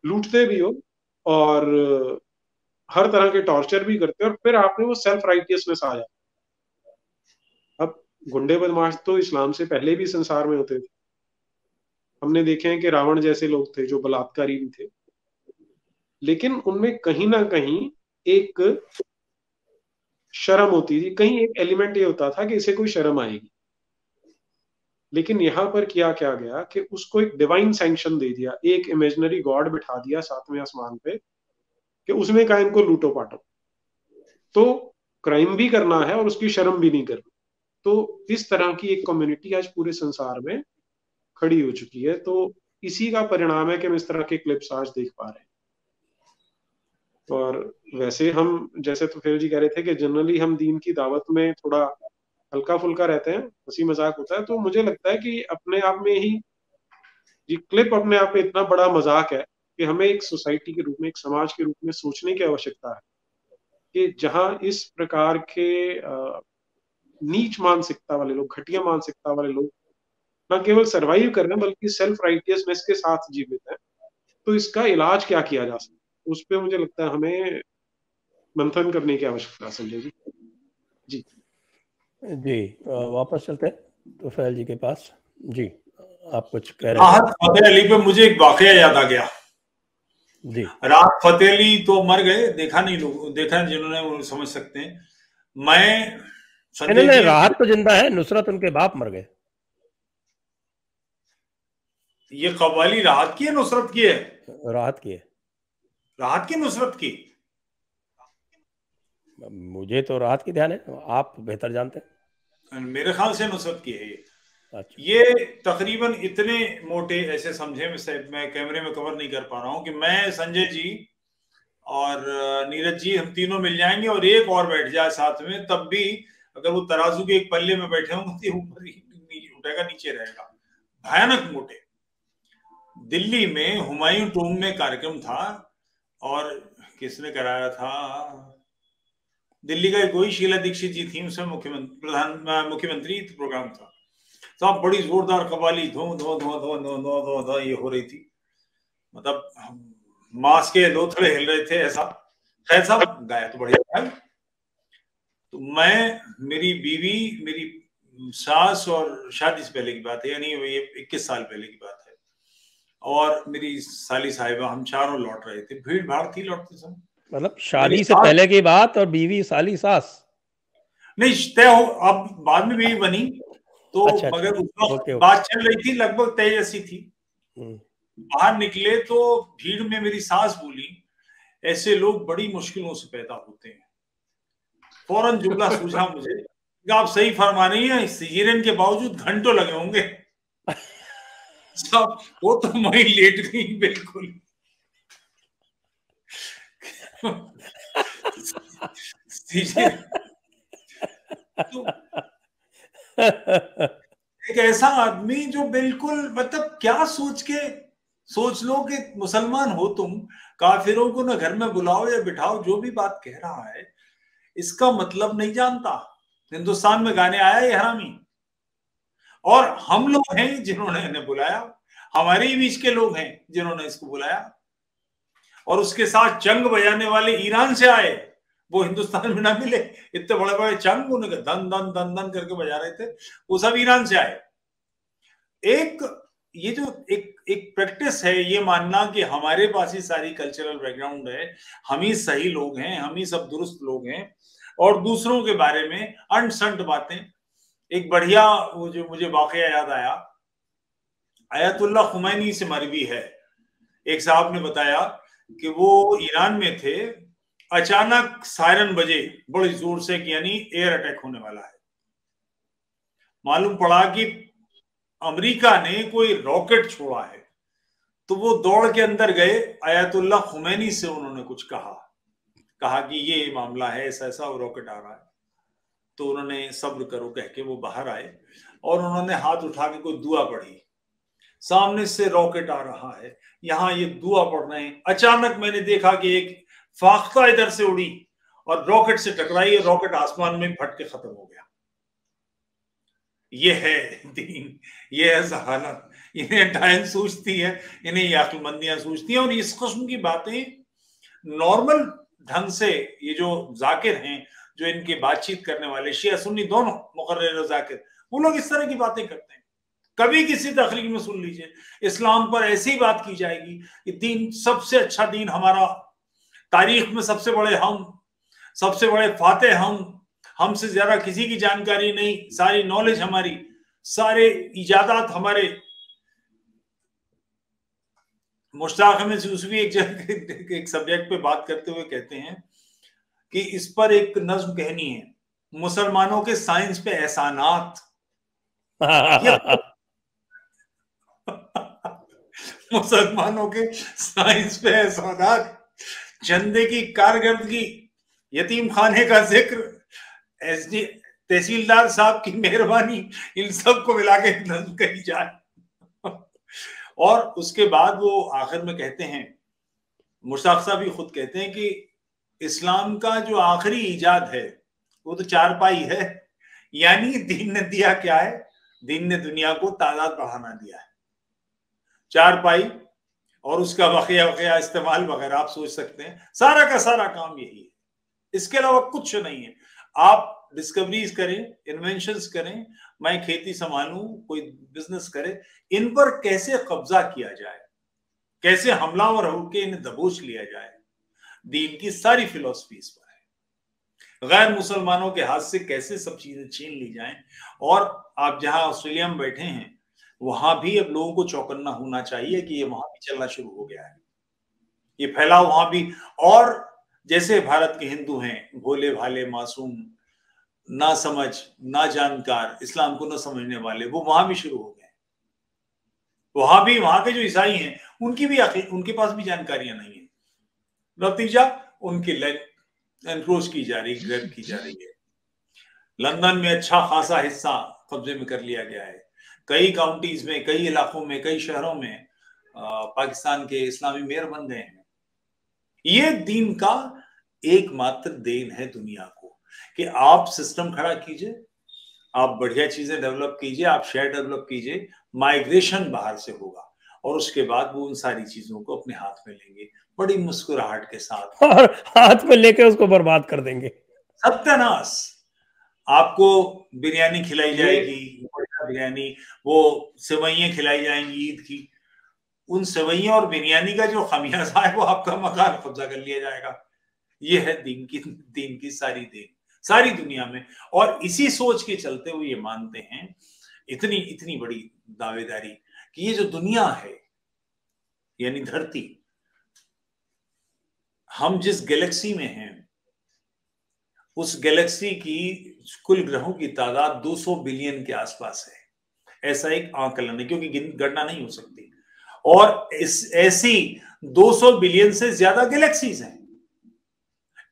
लूटते भी हो और हर तरह के टॉर्चर भी करते हो, और फिर आपने वो सेल्फ राइटियसनेस आ जाता। अब गुंडे बदमाश तो इस्लाम से पहले भी संसार में होते थे। हमने देखे हैं कि रावण जैसे लोग थे जो बलात्कारी भी थे, लेकिन उनमें कहीं ना कहीं एक शर्म होती थी, कहीं एक एलिमेंट ये होता था कि इसे कोई शर्म आएगी। लेकिन यहां पर किया क्या गया कि उसको एक डिवाइन सैंक्शन दे दिया, एक इमेजिनरी गॉड बिठा दिया 7वें आसमान पे कि उसमें का इनको लूटो पाटो। तो क्राइम भी करना है और उसकी शर्म भी नहीं करनी। तो इस तरह की एक कम्युनिटी आज पूरे संसार में खड़ी हो चुकी है। तो इसी का परिणाम है कि हम इस तरह के क्लिप्स आज देख पा रहे हैं। और वैसे हम, जैसे तुफैल जी कह रहे थे कि जनरली हम दीन की दावत में थोड़ा हल्का फुल्का रहते हैं, हंसी मजाक होता है, तो मुझे लगता है कि अपने आप में ही ये क्लिप अपने आप में इतना बड़ा मजाक है कि हमें एक सोसाइटी के रूप में, एक समाज के रूप में सोचने की आवश्यकता है कि जहां इस प्रकार के नीच मानसिकता वाले लोग, घटिया मानसिकता वाले लोग न केवल सरवाइव कर रहे हैं बल्कि सेल्फ राइटियसनेस के साथ जीवित हैं, तो इसका इलाज क्या किया जा सकता है, उस पर मुझे लगता है हमें मंथन करने की आवश्यकता है। संजय जी। जी जी वापस चलते हैं तुफैल जी के पास। जी आप कुछ कह रहे राहत फतेह अली पे मुझे एक वाकया याद आ गया। जी। राहत फतेह अली तो मर गए, देखा नहीं, लोग देखा जिन्होंने वो समझ सकते हैं। मैं संजय नहीं, जी, राहत तो जिंदा है, नुसरत उनके बाप मर गए। ये कव्वाली राहत की है नुसरत की है? राहत की है। राहत की नुसरत की? मुझे तो राहत की ध्यान है, आप बेहतर जानते हैं। मेरे ख्याल से नुसरत की है ये। अच्छा। ये तकरीबन इतने मोटे ऐसे समझे, मैं कैमरे में कवर नहीं कर पा रहा हूं कि मैं, संजय जी और नीरज जी, हम तीनों मिल जाएंगे और एक और बैठ जाए साथ में, तब भी अगर वो तराजू के एक पल्ले में बैठे होंगे तो ऊपर ही उठेगा, नीचे रहेगा। भयानक मोटे। दिल्ली में हुमायूं टोंब में कार्यक्रम था और किसने कराया था, दिल्ली का कोई, शीला दीक्षित जी थी उसमें मुख्यमंत्री प्रोग्राम था। सब बड़ी जोरदार कव्वाली धो धो धो धो धो धो धो धो ये हो रही थी, मतलब मांस के लोथड़े हिल रहे थे ऐसा। खैर साहब गाया तो बढ़िया था। तो मैं, मेरी बीवी, मेरी सास, और शादी से पहले की बात है, यानी ये 21 साल पहले की बात है, और मेरी साली साहिबा, हम चारों लौट रहे थे। भीड़ भाड़ थी लौटते समय। मतलब शादी से पहले की बात, और बीवी साली सास नहीं तय हो, अब बाद में बीवी बनी तो। अच्छा, मगर उस वक्त ओके। बात चल रही थी, लगभग तय जैसी थी। बाहर निकले तो भीड़ में मेरी सास बोली, ऐसे लोग बड़ी मुश्किलों से पैदा होते हैं। फौरन जुमला सूझा मुझे, आप सही फरमा रही हैं, सीजरियन के बावजूद घंटों लगे होंगे। सब वो तो मैं लेट गई बिल्कुल। तो एक ऐसा आदमी जो बिल्कुल, मतलब क्या सोच लो कि मुसलमान हो तुम, काफिरों को ना घर में बुलाओ या बिठाओ, जो भी बात कह रहा है इसका मतलब नहीं जानता। हिंदुस्तान में गाने आया ये हरामी, और हम लोग हैं जिन्होंने इन्हें बुलाया, हमारे ही बीच के लोग हैं जिन्होंने इसको बुलाया। और उसके साथ चंग बजाने वाले ईरान से आए, वो हिंदुस्तान में ना मिले। इतने बड़े बड़े चंग उनके धन धन धन धन करके बजा रहे थे, वो सब ईरान से आए। ये जो एक प्रैक्टिस है, ये मानना कि हमारे पास ही सारी कल्चरल बैकग्राउंड है, हम ही सही लोग हैं, हम ही सब दुरुस्त लोग हैं, और दूसरों के बारे में अंट संट बातें। एक बढ़िया वो जो मुझे वाकया याद आया, आयतुल्लाह खुमैनी से मरवी है। एक साहब ने बताया कि वो ईरान में थे, अचानक सायरन बजे बड़ी जोर से कि यानी एयर अटैक होने वाला है। मालूम पड़ा कि अमेरिका ने कोई रॉकेट छोड़ा है। तो वो दौड़ के अंदर गए, आयतुल्लाह खुमैनी से उन्होंने कुछ कहा कि ये मामला है, ऐसा ऐसा रॉकेट आ रहा है। तो उन्होंने सब्र करो कह के वो बाहर आए और उन्होंने हाथ उठा के कोई दुआ पढ़ी। सामने से रॉकेट आ रहा है, यहाँ ये दुआ पढ़ रहे हैं। अचानक मैंने देखा कि एक फाख्ता इधर से उड़ी और रॉकेट से टकराई, रॉकेट आसमान में फट के खत्म हो गया। ये है दीन, ये है जहानत। इन्हें डायन सूझती है, इन्हें ये अक्लमंदियां सूझती हैं। और इस किस्म की बातें नॉर्मल ढंग से, ये जो जाकिर हैं, जो इनकी बातचीत करने वाले शिया सुन्नी दोनों, मुकर्रर जाकिर, वो लोग इस तरह की बातें करते हैं। कभी किसी तकरीर में सुन लीजिए, इस्लाम पर ऐसी बात की जाएगी कि दीन सबसे अच्छा दीन हमारा, तारीख में सबसे बड़े हम, सबसे बड़े फाते हमसे ज्यादा किसी की जानकारी नहीं, सारी नॉलेज हमारी, सारे इजादात हमारे। मुश्ताक अहमद यूसुफी एक सब्जेक्ट पे बात करते हुए कहते हैं कि इस पर एक नज्म कहनी है, मुसलमानों के साइंस पे एहसानात। मुसलमानों के साइंस पे एहसानात, चंदे की कारकर्दगी, यतीम खाने का जिक्र, एसडी तहसीलदार साहब की मेहरबानी, इन सबको मिला के नज्म कही जाए। और उसके बाद वो आखिर में कहते हैं, मुश्ताक साहब भी खुद कहते हैं कि इस्लाम का जो आखिरी इजाद है वो तो चारपाई है, यानी दीन ने दिया क्या है, दीन ने दुनिया को तादाद बढ़ाना दिया है, चारपाई और उसका वक़िया इस्तेमाल वगैरह आप सोच सकते हैं, सारा का सारा काम यही है, इसके अलावा कुछ नहीं है। आप डिस्कवरीज करें, इन्वेंशंस करें, मैं खेती संभालूं, कोई बिजनेस करे, इन पर कैसे कब्जा किया जाए, कैसे हमलावर होकर इन्हें दबोच लिया जाए, दीन की सारी फिलॉसफी इस पर है। गैर मुसलमानों के हाथ से कैसे सब चीजें छीन ली जाएं। और आप जहां ऑस्ट्रेलिया में बैठे हैं वहां भी अब लोगों को चौकन्ना होना चाहिए कि ये वहां भी चलना शुरू हो गया है, ये फैलाव वहां भी। और जैसे भारत के हिंदू हैं भोले भाले मासूम, ना समझ ना जानकार, इस्लाम को ना समझने वाले, वो वहां भी शुरू हो गए। वहां भी वहां के जो ईसाई हैं उनके पास भी जानकारियां नहीं है, नतीजा उनकी एनक्रोच की जा रही, ग्रैब की जा रही है। लंदन में अच्छा खासा हिस्सा कब्जे में कर लिया गया है, कई काउंटीज में, कई इलाकों में, कई शहरों में पाकिस्तान के इस्लामी मेयर बन गए हैं। ये दीन का एकमात्र देन है दुनिया को कि आप सिस्टम खड़ा कीजिए, आप बढ़िया चीजें डेवलप कीजिए, आप शेयर डेवलप कीजिए, माइग्रेशन बाहर से होगा और उसके बाद वो उन सारी चीजों को अपने हाथ में लेंगे बड़ी मुस्कुराहट के साथ, और हाथ में लेके उसको बर्बाद कर देंगे। सत्यानाश। आपको बिरयानी खिलाई जाएगी, बिरयानी, वो सेवइयां खिलाई जाएंगी ईद की, उन सेवइयां और बिरयानी का जो खमियाजा है वो आपका मकान कब्जा कर लिया जाएगा। ये है दीन की सारी देन सारी दुनिया में। और इसी सोच के चलते हुए ये मानते हैं, इतनी बड़ी दावेदारी कि ये जो दुनिया है यानी धरती, हम जिस गैलेक्सी में हैं उस गैलेक्सी की कुल ग्रहों की तादाद 200 बिलियन के आसपास है, ऐसा एक आकलन है, क्योंकि गणना नहीं हो सकती। और ऐसी 200 बिलियन से ज्यादा गैलेक्सीज हैं,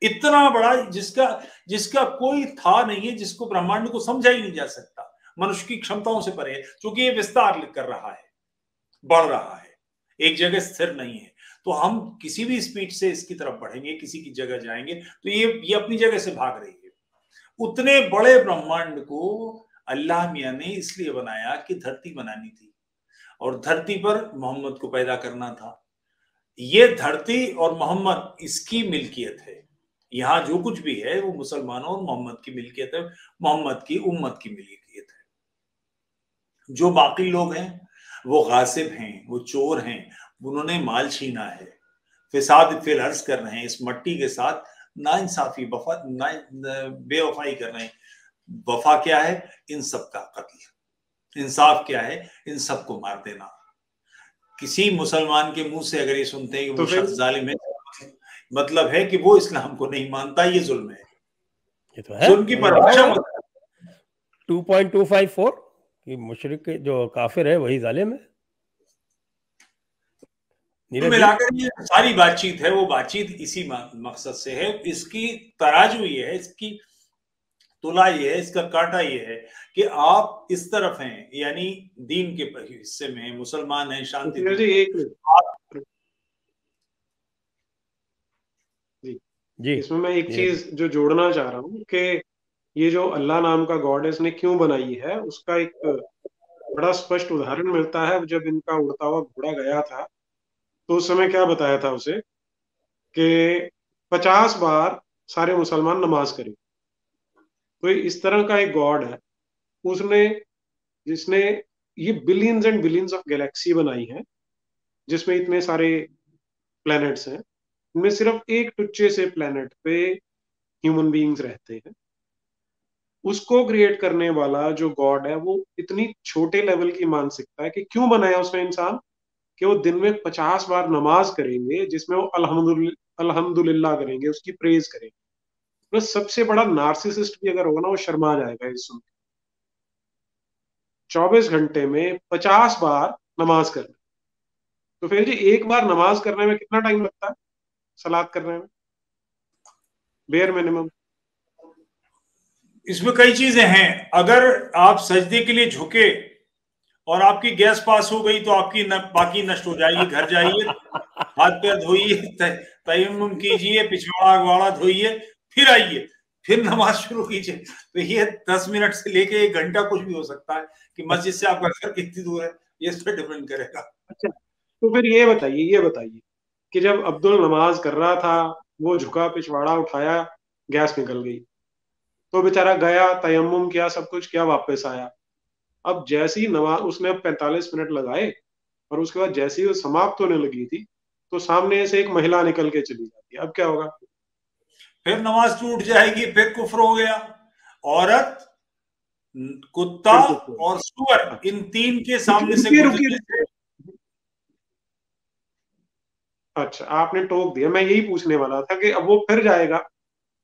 इतना बड़ा जिसका कोई था नहीं है, जिसको ब्रह्मांड को समझा ही नहीं जा सकता, मनुष्य की क्षमताओं से परे है, क्योंकि ये विस्तार कर रहा है, बढ़ रहा है, एक जगह स्थिर नहीं है। तो हम किसी भी स्पीड से इसकी तरफ बढ़ेंगे, किसी की जगह जाएंगे, तो ये अपनी जगह से भाग रही है। उतने बड़े ब्रह्मांड को अल्लाह मियां ने इसलिए बनाया कि धरती बनानी थी और धरती पर मोहम्मद को पैदा करना था। ये धरती और मोहम्मद इसकी मिल्कियत है, यहाँ जो कुछ भी है वो मुसलमानों और मोहम्मद की मिल्कियत है, मोहम्मद की उम्मत की मिल्कियत है। जो बाकी लोग हैं वो गासिब हैं, वो चोर हैं, उन्होंने माल छीना है, फिसाद फिल अर्ज कर रहे हैं, इस मट्टी के साथ नाइंसाफी बेवफाई कर रहे हैं। वफा क्या है? इन सब का कत्ल। इंसाफ क्या है? इन सबको मार देना। किसी मुसलमान के मुंह से अगर ये सुनते हैं कि वो शख्स जालिम है, मतलब है कि वो इस्लाम को नहीं मानता, ये जुल्म है। ये तो है, जुल्म की परिभाषा 2.254 कि मुशरिक जो काफिर है वही जालिम है। मिलाकर ये सारी बातचीत है, वो बातचीत इसी मकसद से है। इसकी तराजू ये है, इसकी तुला ये है, इसका कांटा ये है कि आप इस तरफ हैं, यानी दीन के हिस्से में मुसलमान हैं, शांति जी। इसमें मैं एक चीज जो जोड़ना चाह रहा हूँ कि ये जो अल्लाह नाम का गॉड इसने क्यों बनाई है, उसका एक बड़ा स्पष्ट उदाहरण मिलता है। जब इनका उड़ता हुआ घोड़ा गया था तो उस समय क्या बताया था उसे कि 50 बार सारे मुसलमान नमाज करें। तो इस तरह का एक गॉड है जिसने ये billions and billions of Galaxy बनाई है, जिसमें इतने सारे प्लैनेट्स हैं, उनमें सिर्फ एक टुच्चे से प्लैनेट पे ह्यूमन बीइंग्स रहते हैं। उसको क्रिएट करने वाला जो गॉड है वो इतनी छोटे लेवल की मानसिकता है कि क्यों बनाया उसने इंसान कि वो दिन में 50 बार नमाज करेंगे, जिसमें वो अल्हम्दुलिल्लाह करेंगे, उसकी प्रेज करेंगे। तो सबसे बड़ा नार्सिसिस्ट भी अगर होगा ना, वो शर्मा जाएगा इस सुन के। 24 घंटे में 50 बार नमाज करना, तो फिर जी एक बार नमाज करने में कितना टाइम लगता है? सलात करने में, बेयर मिनिमम। इसमें कई चीजें हैं। अगर आप सजदे के लिए झुके और आपकी गैस पास हो गई तो आपकी बाकी नष्ट हो जाएगी। घर जाइए, हाथ पैर धोइए, तयम्मुम कीजिए, पिछवाड़ा अगवाड़ा धोइए, फिर आइए, फिर नमाज शुरू कीजिए। तो ये 10 मिनट से लेके 1 घंटा कुछ भी हो सकता है कि मस्जिद से आपका घर कितनी दूर है, ये इस पर डिपेंड करेगा। अच्छा, तो फिर ये बताइए कि जब अब्दुल नमाज कर रहा था, वो झुका, पिछवाड़ा उठाया, गैस निकल गई, तो बेचारा गया, तयम्मुम किया, सब कुछ किया, वापस आया। अब जैसे ही नमाज उसने 45 मिनट लगाए और उसके बाद जैसे ही वो समाप्त होने लगी थी तो सामने से एक महिला निकल के चली जाती है। अब क्या होगा? फिर नमाज टूट जाएगी, फिर कुफ्र हो गया। औरत, कुत्ता और सुअर, इन 3 के सामने से रुकिए। अच्छा, आपने टोक दिया। मैं यही पूछने वाला था कि अब वो फिर जाएगा,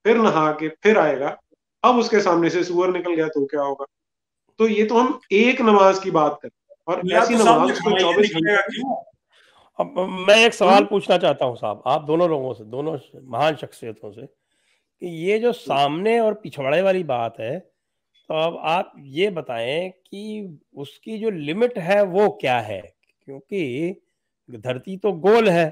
फिर नहा के फिर आएगा, अब उसके सामने से सुअर निकल गया तो क्या होगा? तो ये तो हम एक नमाज की बात करते हैं, और ऐसी नमाज उसको 24 घंटे। अब मैं एक सवाल पूछना चाहता हूँ साहब, आप दोनों लोगों से, दोनों महान शख्सियतों से, कि ये जो सामने और पिछवाड़े वाली बात है, तो अब आप ये बताएं कि उसकी जो लिमिट है वो क्या है? क्योंकि धरती तो गोल है।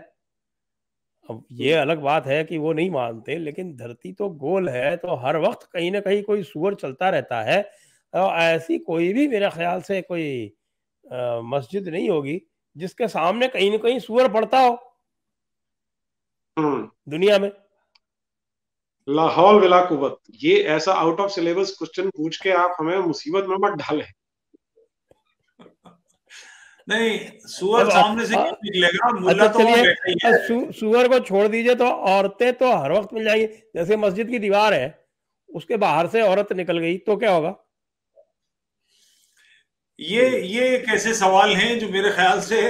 अब ये अलग बात है कि वो नहीं मानते, लेकिन धरती तो गोल है, तो हर वक्त कहीं ना कहीं कोई सुअर चलता रहता है। और ऐसी कोई भी मेरे ख्याल से कोई मस्जिद नहीं होगी जिसके सामने कहीं ना कहीं सुअर पड़ता हो दुनिया में। लाहौल विला कुव्वत, ये ऐसा आउट ऑफ सिलेबस क्वेश्चन पूछ के आप हमें मुसीबत में मत डालें। नहीं, सुअर सामने से क्यों निकलेगा? मुल्ला तो वहां बैठा ही है। सुअर को छोड़ दीजिए, तो औरतें तो हर वक्त मिल जाएगी। जैसे मस्जिद की दीवार है, उसके बाहर से औरत निकल गई तो क्या होगा? ये एक ऐसे सवाल हैं जो मेरे ख्याल से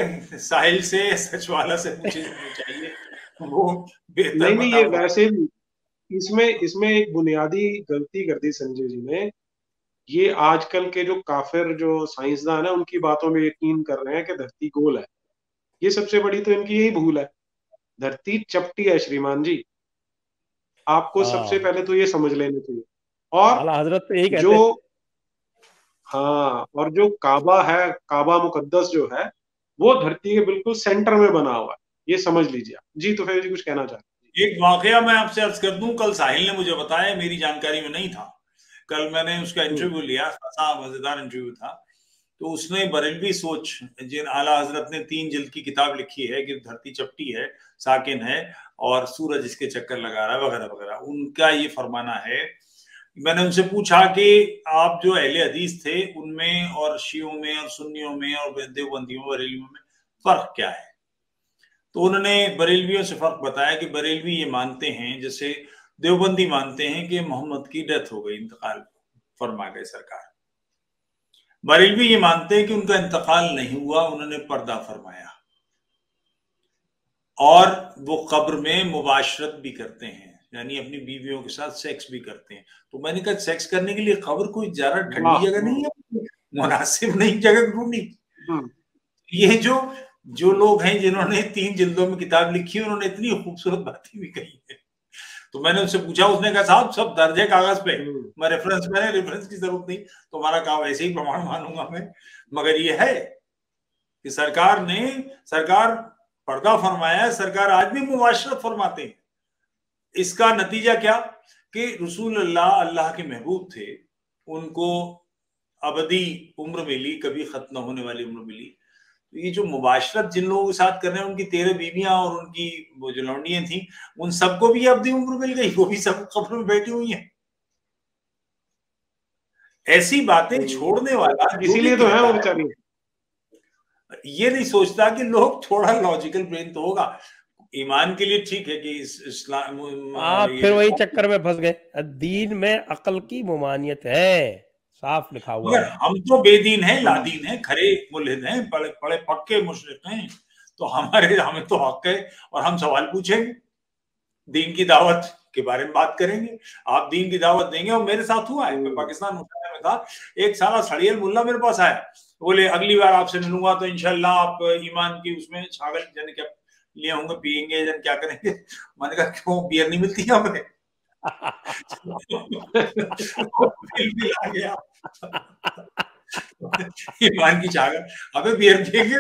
साहिल से, सचवाला से पूछे जाने चाहिए, वो बेहतर नहीं, ये वैसे इसमें एक बुनियादी गलती कर दी संजय जी ने। ये आजकल के जो काफिर जो साइंसदान है उनकी बातों में यकीन कर रहे हैं कि धरती गोल है। ये सबसे बड़ी तो इनकी यही भूल है। धरती चपटी है श्रीमान जी, आपको सबसे पहले तो ये समझ लेना चाहिए। और हजरत तो यही कहते जो हाँ, और जो काबा है, काबा मुकद्दस जो है, वो धरती के बिल्कुल सेंटर में बना हुआ है, ये समझ लीजिए आप। जी तो फिर जी कुछ कहना चाहते? एक वाकया मैं आपसे अर्ज कर दूं, कल साहिल ने मुझे बताया, मेरी जानकारी में नहीं था। कल मैंने उसका इंटरव्यू लिया, खासा मजेदार इंटरव्यू था। तो उसने बरेलवी सोच, जिन आला हजरत ने 3 जिल्द की किताब लिखी है कि धरती चपटी है, साकिन है और सूरज इसके चक्कर लगा रहा है वगैरह वगैरह, उनका ये फरमाना है। मैंने उनसे पूछा कि आप जो अहले हदीस थे उनमें और शियों में और सुन्नियों में और देवबंदियों बरेलवियों में फर्क क्या है? तो उन्होंने बरेलवियों से फर्क बताया कि बरेलवी ये मानते हैं, जैसे देवबंदी मानते हैं कि मोहम्मद की डेथ हो गई, इंतकाल फरमा गए सरकार। बरेलवी ये मानते हैं कि उनका इंतकाल नहीं हुआ, उन्होंने पर्दा फरमाया और वो कब्र में मुबाशरत भी करते हैं, यानी अपनी बीवियों के साथ सेक्स भी करते हैं। तो मैंने कहा सेक्स करने के लिए कब्र कोई ज्यादा ठंडी जगह नहीं है, मुनासिब नहीं जगह ढूंढी। ये जो लोग हैं जिन्होंने 3 जिल्दों में किताब लिखी, उन्होंने इतनी खूबसूरत बातें भी कही है। तो मैंने उनसे पूछा, उसने कहा साहब सब दर्ज है कागज पे, मैं रेफरेंस की जरूरत नहीं, तुम्हारा काम ऐसे ही प्रमाण मानूंगा मैं। मगर ये है कि सरकार पर्दा फरमाया है, सरकार आज भी मुबाशरत फरमाते हैं। इसका नतीजा क्या कि रसूलुल्लाह अल्लाह के महबूब थे, उनको अबदी उम्र मिली, कभी खत्म न होने वाली उम्र मिली। तो ये जो मुबाशरत जिन लोगों के साथ कर रहे हैं, उनकी 13 बीवियां और उनकी वो जो लौंडियां थी, उन सबको भी अबदी उम्र मिल गई, वो भी सब कब्र में बैठी हुई हैं। ऐसी बातें छोड़ने वाला इसीलिए तो है वो बेचारी, ये नहीं सोचता कि लोग थोड़ा लॉजिकल ब्रेन तो होगा। ईमान के लिए ठीक है कि इस्लाम, आप फिर वही चक्कर में फंस गए। दीन में अकल की ममानियत है, साफ लिखा हुआ है। हम तो बेदीन हैं, लादीन हैं, खरे मुल्हिद हैं, बड़े पक्के मुशरिक हैं, तो हमें तो हक है और हम सवाल पूछेंगे, दीन की दावत के बारे में बात करेंगे। आप दीन की दावत देंगे, और मेरे साथ हुआ है। मैं पाकिस्तान मुशाहिरे में था, एक साला सड़ियल मुल्ला मेरे पास आया, बोले अगली बार आपसे मिलूंगा तो इंशाल्लाह आप ईमान की उसमें छागल यानी क्या लिए होंगे, पियेंगे जन क्या करेंगे। मैंने कहा क्यों, बियर नहीं मिलती है हमें? बिल भी आ गया। ईमान की चादर, अबे बियर पियेंगे।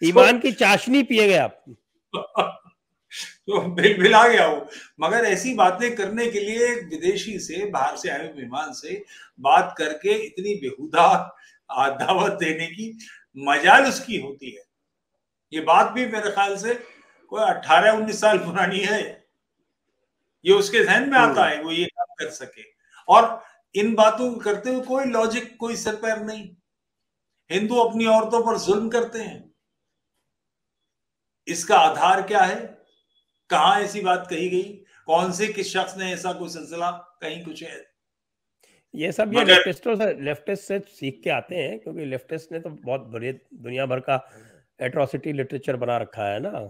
ईमान की चाशनी पिएगे आप। तो बिल आ गया वो। मगर ऐसी बातें करने के लिए विदेशी से, बाहर से आए मेहमान से बात करके इतनी बेहुदा दावत देने की मजाल उसकी होती है। ये बात भी मेरे ख्याल से कोई 18-19 साल पुरानी है। ये उसके जहन में आता है वो ये काम कर सके। और इन बातों को करते हुए कोई लॉजिक, कोई सिर पैर नहीं। हिंदू अपनी औरतों पर जुल्म करते हैं, इसका आधार क्या है? कहां ऐसी बात कही गई? कौन से किस शख्स ने ऐसा कोई सिलसिला कहीं कुछ है? ये सब ये लेफ्टिस्ट से सीख के आते हैं, क्योंकि लेफ्टिस्ट ने तो बहुत बड़े दुनिया भर का एट्रोसिटी लिटरेचर बना रखा है ना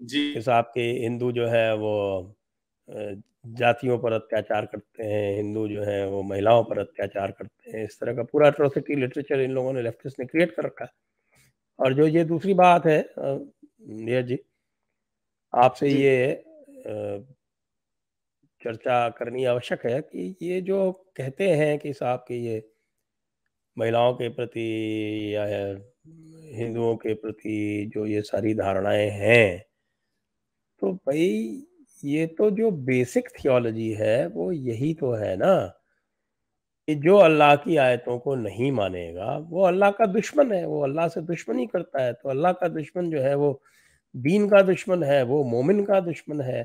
जी। कि साहब के हिंदू जो है वो जातियों पर अत्याचार करते हैं, हिंदू जो है वो महिलाओं पर अत्याचार करते हैं। इस तरह का पूरा एट्रोसिटी लिटरेचर इन लोगों ने, लेफ्टिस्ट ने क्रिएट कर रखा है। और जो ये दूसरी बात है नीरज जी, आपसे ये चर्चा करनी आवश्यक है कि ये जो कहते हैं कि साहब कि ये महिलाओं के प्रति या हिंदुओं के प्रति जो ये सारी धारणाएं हैं, तो भाई ये तो जो बेसिक थियोलॉजी है वो यही तो है ना कि जो अल्लाह की आयतों को नहीं मानेगा वो अल्लाह का दुश्मन है, वो अल्लाह से दुश्मनी करता है। तो अल्लाह का दुश्मन जो है वो दीन का दुश्मन है, वो मोमिन का दुश्मन है।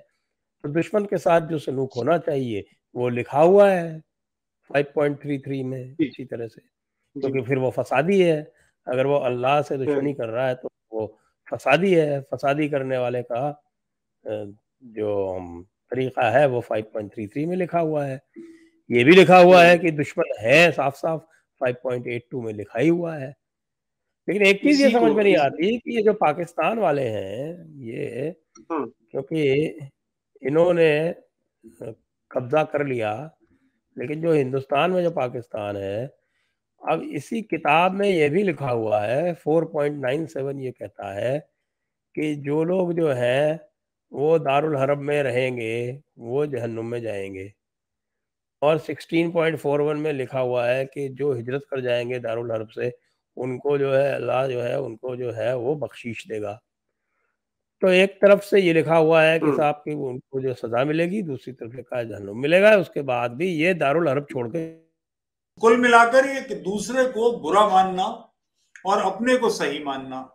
तो दुश्मन के साथ जो सलूक होना चाहिए वो लिखा हुआ है 5.33 में इसी तरह से, क्योंकि फिर वो फसादी है। अगर वो अल्लाह से दुश्मनी कर रहा है तो वो फसादी है। फसादी करने वाले का जो तरीका है वो 5.33 में लिखा हुआ है। ये भी लिखा हुआ है कि दुश्मन है, साफ साफ 5.82 में लिखा ही हुआ है। लेकिन एक चीज ये समझ में नहीं आती कि ये जो पाकिस्तान वाले हैं ये, क्योंकि इन्होंने कब्जा कर लिया, लेकिन जो हिंदुस्तान में जो पाकिस्तान है, अब इसी किताब में ये भी लिखा हुआ है 4.97 ये कहता है कि जो लोग जो हैं वो दारुल हरब में रहेंगे वो जहन्नुम में जाएंगे। और 16.41 में लिखा हुआ है कि जो हिजरत कर जाएंगे दारुल हरब से उनको जो है अल्लाह जो है उनको जो है वो बख्शीश देगा। तो एक तरफ से ये लिखा हुआ है कि साहब की उनको जो सजा मिलेगी, दूसरी तरफ लिखा है जहन्नुम मिलेगा। उसके बाद भी ये दारुल हरब छोड़ के, कुल मिलाकर ये कि दूसरे को बुरा मानना और अपने को सही मानना।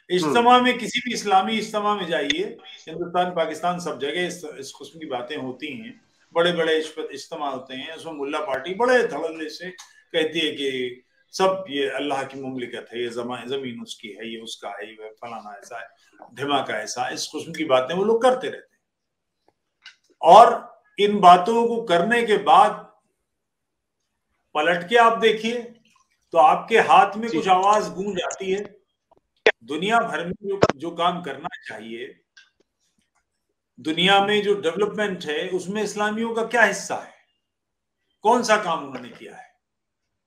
इज्तिमा में, किसी भी इस्लामी इज्तिमा में जाइए, हिंदुस्तान पाकिस्तान सब जगह इस किस्म की बातें होती हैं। बड़े बड़े इज्तिमा होते हैं, उसमें मुल्ला पार्टी बड़े धड़ल्ले से कहती है कि सब ये अल्लाह की मुमलिकत है, ये जमीन उसकी है, ये उसका है, ये फलाना ऐसा है, धमाका ऐसा, इस किस्म की बातें वो लोग करते रहते हैं। और इन बातों को करने के बाद पलट के आप देखिए तो आपके हाथ में कुछ आवाज गूंज आती है। दुनिया भर में जो काम करना चाहिए, दुनिया में जो डेवलपमेंट है, उसमें इस्लामियों का क्या हिस्सा है? कौन सा काम उन्होंने किया है?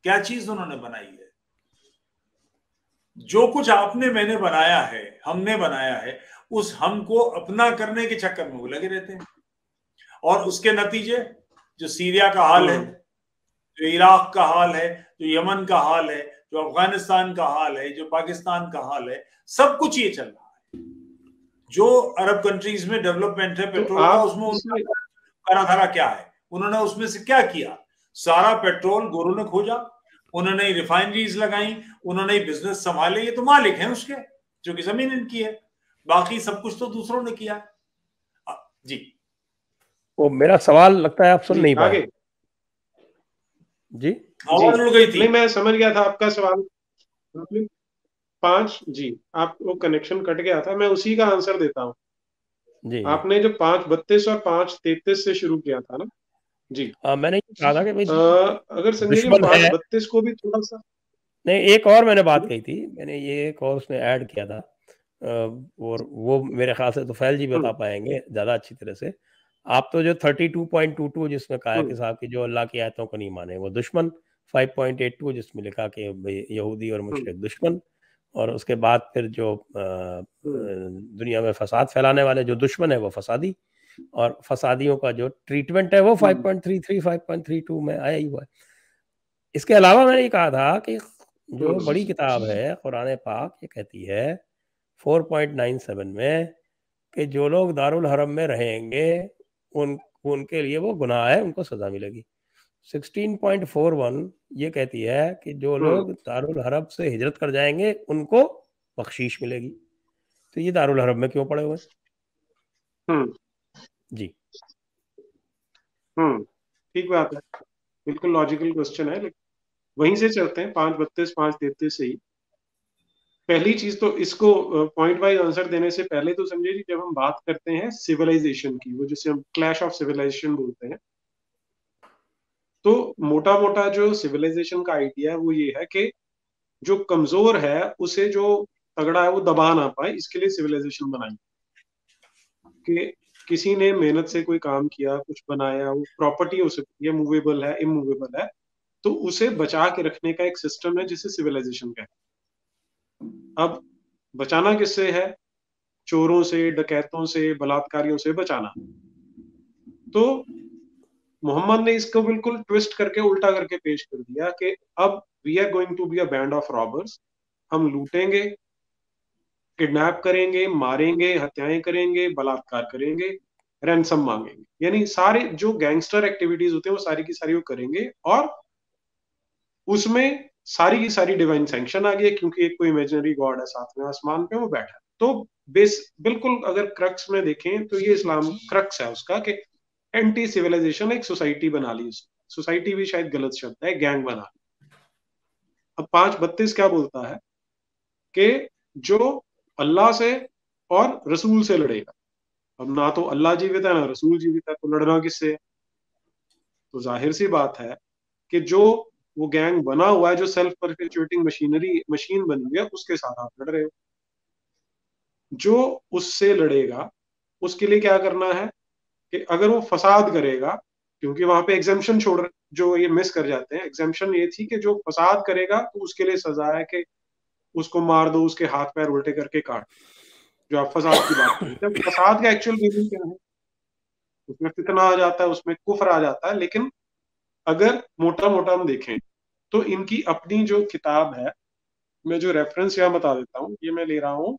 क्या चीज उन्होंने बनाई है? जो कुछ आपने, मैंने बनाया है, हमने बनाया है, उस हमको अपना करने के चक्कर में वो लगे रहते हैं। और उसके नतीजे जो सीरिया का हाल है, जो इराक का हाल है, जो यमन का हाल है, जो अफगानिस्तान का हाल है, जो पाकिस्तान का हाल है, सब कुछ ये चल रहा है। जो अरब कंट्रीज में डेवलपमेंट है पेट्रोल का, उसमें करा धरा क्या है? उन्होंने उसमें से क्या किया? सारा पेट्रोल गोरों ने खोजा, उन्होंने रिफाइनरीज लगाई, उन्होंने बिजनेस संभाले। ये तो मालिक हैं उसके, जो कि जमीन इनकी है। बाकी सब कुछ तो दूसरों ने किया। जी, वो मेरा सवाल लगता है आप सुन नहीं पाए। जी, आवाज उड़ गई थी। नहीं, मैं समझ गया था आपका सवाल। 5 जी, आप वो कनेक्शन कट गया था, मैं उसी का आंसर देता हूँ जी। आपने जो 5:32 और 5:33 से शुरू किया था ना जी, मैंने कहा था कि भाई अगर संजय जी 5:32 को भी थोड़ा सा, नहीं, एक और मैंने बात कही थी, मैंने ये एक और उसने ऐड किया था, और वो मेरे ख्याल से तो फैल जी बता पाएंगे ज्यादा अच्छी तरह से। आप तो जो 32.22 जिसमें कहा कि साहब की जो अल्लाह की आयतों को नहीं माने वो दुश्मन, 5.82 जिसमें लिखा कि भाई यहूदी और मुशरिक दुश्मन, और उसके बाद फिर जो दुनिया में फसाद फैलाने वाले जो दुश्मन है वो फसादी, और फसादियों का जो ट्रीटमेंट है वो 5.33 5.32 में आया ही हुआ है। इसके अलावा मैंने ये कहा था कि जो बड़ी किताब है कुरान पाक, ये कहती है 4.97 में कि जो लोग दारुल हरम में रहेंगे उनके लिए वो गुनाह है, उनको सजा मिलेगी। 16.41 ये कहती है कि जो लोग दारुल हरम से हिजरत कर जाएंगे उनको बख्शीश मिलेगी। तो ये दारुल हरम में क्यों पड़े हुए जी? ठीक बात है, बिल्कुल लॉजिकल क्वेश्चन है, लेकिन वहीं से चलते हैं 5:32 5:33 से ही। पहली चीज तो इसको पॉइंट वाइज आंसर देने से पहले तो समझिए कि जब हम बात करते हैं सिविलाइजेशन की, वो जिसे हम क्लैश ऑफ सिविलाइजेशन बोलते हैं, तो मोटा मोटा जो सिविलाइजेशन का आइडिया है वो ये है कि जो कमजोर है उसे जो तगड़ा है वो दबा ना पाए, इसके लिए सिविलाइजेशन बनाई। कि किसी ने मेहनत से कोई काम किया, कुछ बनाया, वो प्रॉपर्टी हो सकती है, मूवेबल है, इमूवेबल है, तो उसे बचा के रखने का एक सिस्टम है जिसे सिविलाइजेशन कहते हैं। अब बचाना किससे है? चोरों से, डकैतों से, बलात्कारियों से बचाना। तो मोहम्मद ने इसको बिल्कुल ट्विस्ट करके उल्टा करके पेश कर दिया कि अब we are going to be a band of robbers, हम लूटेंगे, किडनैप करेंगे, मारेंगे, हत्याएं करेंगे, बलात्कार करेंगे, रैंसम मांगेंगे, यानी सारे जो गैंगस्टर एक्टिविटीज होते हैं वो सारी की सारी वो करेंगे। और उसमें सारी की सारी डिवाइन सैंक्शन आ गई, क्योंकि एक कोई इमेजिनरी गॉड है साथ में आसमान पे वो बैठा है। तो बेस बिल्कुल अगर क्रक्स में देखें तो ये इस्लाम क्रक्स है उसका, कि एंटी सिविलाइजेशन एक सोसाइटी बना ली। सोसाइटी भी शायद गलत शब्द है, गैंग बना ली। अब 5:32 क्या बोलता है कि जो अल्लाह से और रसूल से लड़ेगा। अब ना तो अल्लाह जीवित है ना रसूल जीवित है, तो लड़ना किससे है? तो जाहिर सी बात है कि जो वो गैंग बना हुआ है, जो सेल्फ परपेचुएटिंग मशीन बनी हुई है, उसके साथ आप लड़ रहे हो। जो उससे लड़ेगा उसके लिए क्या करना है कि अगर वो फसाद करेगा, क्योंकि वहां पे एग्जेम्पशन छोड़, जो ये मिस कर जाते हैं, एग्जेम्पशन ये थी कि जो फसाद करेगा तो उसके लिए सजा है कि उसको मार दो, उसके हाथ पैर उल्टे करके काट। जो आप फसाद की बात करते हैं, फसाद का एक्चुअल मीनिंग क्या है? उसमें फितना आ जाता है, उसमें कुफ्र आ जाता है। लेकिन अगर मोटा मोटा हम देखें तो इनकी अपनी जो किताब है, मैं जो रेफरेंस यहाँ बता देता हूँ, ये मैं ले रहा हूँ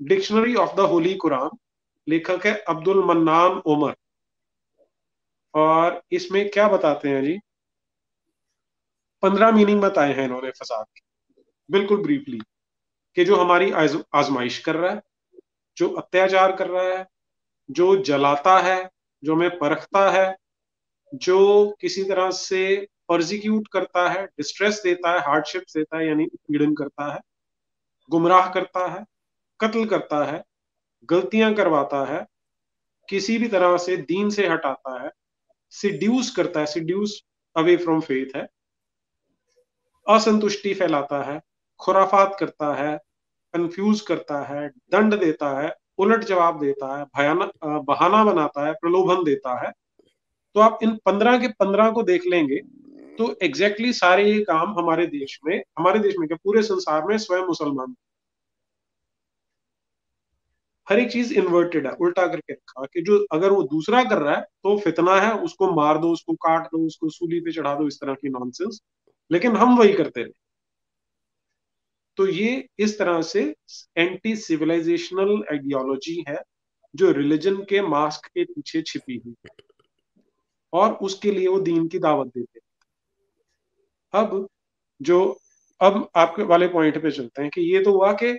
dictionary of the Holi Quran, लेखक है अब्दुल मन्नान उमर। और इसमें क्या बताते हैं जी, 15 मीनिंग बताए हैं इन्होंने फसाद के, बिल्कुल ब्रीफली। कि जो हमारी आजमाइश कर रहा है, जो अत्याचार कर रहा है, जो जलाता है, जो हमें परखता है, जो किसी तरह से परसिक्यूट करता है, डिस्ट्रेस देता है, हार्डशिप देता है, यानी पीड़न करता है, गुमराह करता है, कत्ल करता है, गलतियां करवाता है, किसी भी तरह से दीन से हटाता है, सिड्यूस करता है, सिड्यूस अवे फ्रॉम फेथ है, असंतुष्टि फैलाता है, खुराफात करता है, कंफ्यूज करता है, दंड देता है, उलट जवाब देता है, बहाना बनाता है, प्रलोभन देता है। तो आप इन 15 के 15 को देख लेंगे तो एग्जैक्टली सारे ये काम हमारे देश में क्या पूरे संसार में स्वयं मुसलमान, हर एक चीज इन्वर्टेड है, उल्टा करके रखा कि जो अगर वो दूसरा कर रहा है तो फितना है, उसको मार दो, उसको काट दो, उसको सूली पे चढ़ा दो, इस तरह की नॉनसेंस। लेकिन हम वही करते रहे। तो ये इस तरह से एंटी सिविलाइजेशनल आइडियोलॉजी है जो रिलीजन के मास्क के पीछे छिपी हुई, और उसके लिए वो दीन की दावत देते हैं। अब आपके वाले पॉइंट पे चलते हैं कि ये तो हुआ कि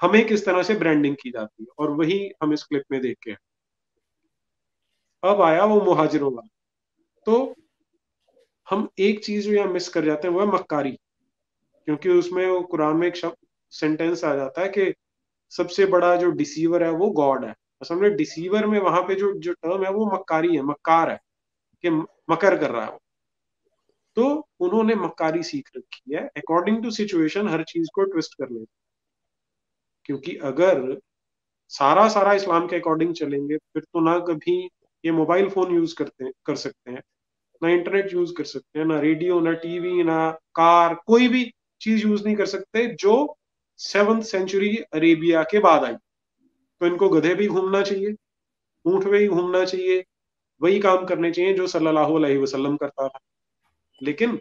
हमें किस तरह से ब्रांडिंग की जाती है, और वही हम इस क्लिप में देख के। अब आया वो मुहाजिरों वाला। तो हम एक चीज जो यहाँ मिस कर जाते हैं वो है मक्कारी, क्योंकि उसमें वो कुरान में एक शब्द सेंटेंस आ जाता है कि सबसे बड़ा जो डिसीवर है वो गॉड है। असल में डिसीवर में वहां पे जो जो टर्म है वो मक्कारी है, मक्कार है, कि मकर कर रहा है वो। तो उन्होंने मक्कारी सीख रखी है, अकॉर्डिंग टू सिचुएशन हर चीज को ट्विस्ट कर लेते। क्योंकि अगर सारा सारा इस्लाम के अकॉर्डिंग चलेंगे फिर तो ना कभी ये मोबाइल फोन यूज कर सकते हैं, ना इंटरनेट यूज कर सकते हैं, ना रेडियो, ना टीवी, ना कार, कोई भी चीज यूज नहीं कर सकते जो 7th सेंचुरी अरेबिया के बाद आई। तो इनको गधे भी घूमना चाहिए, ऊंट पे ही घूमना चाहिए, वही काम करने चाहिए जो सल्लल्लाहु अलैहि वसल्लम करता था। लेकिन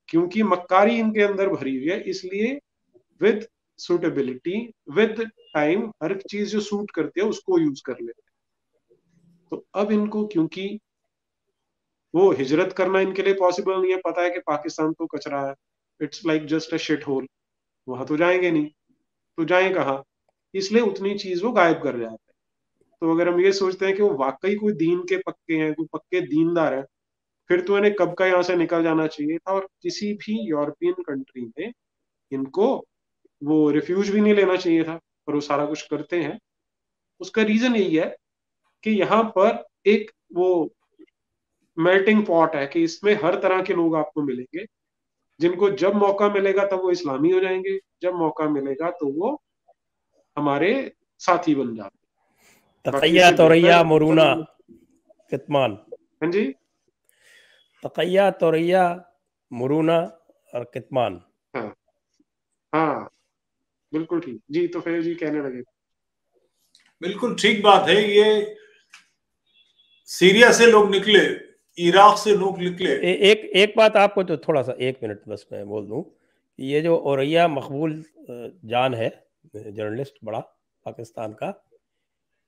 क्योंकि मक्कारी इनके अंदर भरी हुई है, इसलिए विद सूटेबिलिटी, विद टाइम, हर चीज जो सूट करती है उसको यूज कर लेते हैं। तो अब इनको, क्योंकि वो हिजरत करना इनके लिए पॉसिबल नहीं है, पता है कि पाकिस्तान तो कचरा है, it's like just a shit hole, वहां तो जाएंगे नहीं, तो जाए कहाँ, इसलिए उतनी चीज वो गायब कर जाते हैं। तो अगर हम ये सोचते हैं कि वो वाकई कोई दीन के पक्के हैं, कोई पक्के दीनदार है, फिर तो इन्हें कब का यहाँ से निकल जाना चाहिए था, और किसी भी यूरोपियन कंट्री में इनको वो रिफ्यूज भी नहीं लेना चाहिए था, पर वो सारा कुछ करते हैं। उसका रीजन यही है कि यहाँ पर एक वो मेल्टिंग पॉट है कि इसमें हर तरह के लोग आपको मिलेंगे, जिनको जब मौका मिलेगा तब वो इस्लामी हो जाएंगे, जब मौका मिलेगा तो वो हमारे साथी बन जाते हैं। तकैया तोरैया मुरूना कितमान। हाँ जी, तकैया तोरैया मुरूना और कितमान। हाँ हाँ, बिल्कुल ठीक जी। तो फिर जी कहने लगे, बिल्कुल ठीक बात है। ये सीरिया से लोग निकले, इराक से लोग निकले। एक बात आपको तो थोड़ा सा 1 मिनट बस मैं बोल दूं, ये जो औरैया मकबूल जान है, जर्नलिस्ट बड़ा पाकिस्तान का,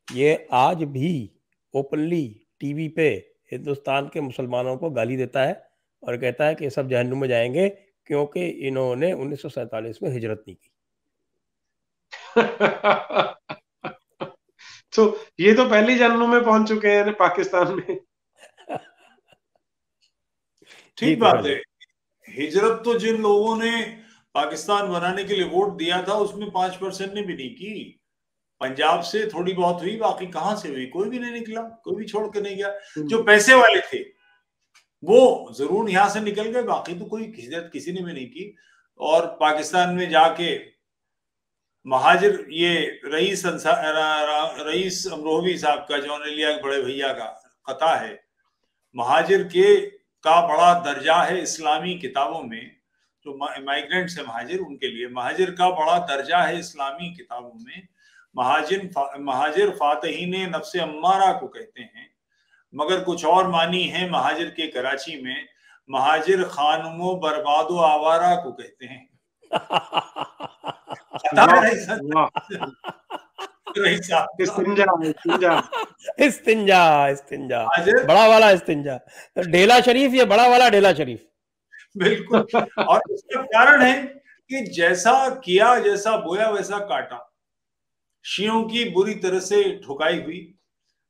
ये आज भी ओपनली टीवी पे हिंदुस्तान के मुसलमानों को गाली देता है और कहता है कि सब जहन्नुम में जाएंगे क्योंकि इन्होंने 1947 में हिजरत नहीं की। तो ये तो पहले जन्म में पहुंच चुके हैं पाकिस्तान में। ठीक बात है। हिजरत तो जिन लोगों ने पाकिस्तान बनाने के लिए वोट दिया था उसमें 5% ने भी नहीं की। पंजाब से थोड़ी बहुत हुई, बाकी कहां से हुई? कोई भी नहीं निकला, कोई भी छोड़ के नहीं गया। जो पैसे वाले थे वो जरूर यहां से निकल गए, बाकी तो कोई हिजरत किसी ने भी नहीं की। और पाकिस्तान में जाके महाजिर, ये रईस अमरोहवी साहब का, जॉन एलिया के बड़े भैया का कथा है, महाजिर के का बड़ा दर्जा है इस्लामी किताबों में। जो माइग्रेंट्स है महाजिर, उनके लिए महाजिर का बड़ा दर्जा है इस्लामी किताबों में। महाजिर फातहीने नफ्से अम्मारा को कहते हैं, मगर कुछ और मानी है महाजिर के कराची में, महाजिर खानुमो बर्बादो आवारा को कहते हैं। इस्तिंजा बड़ा वाला इस्तिंजा, डेला शरीफ, ये बड़ा वाला डेला शरीफ। बिल्कुल। और इसका कारण है कि जैसा किया, जैसा बोया वैसा काटा। शियों की बुरी तरह से ठुकाई हुई।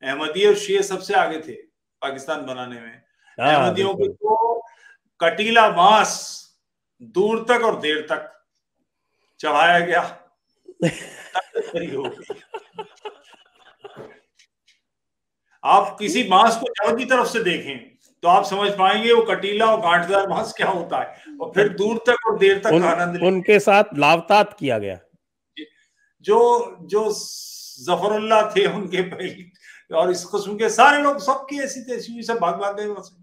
अहमदी और शिये सबसे आगे थे पाकिस्तान बनाने में। अहमदियों को तो कटीला बांस दूर तक और देर तक चढ़ाया गया। आप किसी बांस को जड़ की तरफ से देखें तो आप समझ पाएंगे वो कटीला और गांठदार बांस क्या होता है, और फिर दूर तक और देर तक आनंद उनके साथ लावतात किया गया। जो जफरुल्लाह थे उनके पहले, और इस किस्म के सारे लोग, सबकी ऐसी तैसी सब भाग भाग गए वहां से,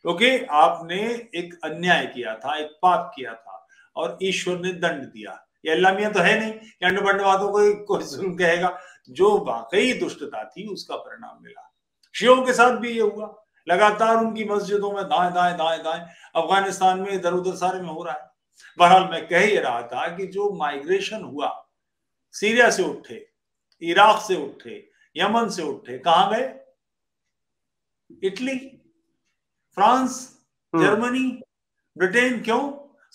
क्योंकि आपने एक अन्याय किया था, एक पाप किया था और ईश्वर ने दंड दिया। ये अल्लाह मियां तो है नहीं कि अंड बंडवादों को कोई जुल्म कहेगा। जो वाकई दुष्टता थी उसका परिणाम मिला। शियों के साथ भी ये हुआ, लगातार उनकी मस्जिदों में दाएं दाएं दाएं दाएं, अफगानिस्तान में इधर उधर सारे में हो रहा है। बहरहाल मैं कह ही रहा था कि जो माइग्रेशन हुआ, सीरिया से उठे, इराक से उठे, यमन से उठे, कहां गए? Italy, France, Germany, Britain. क्यों?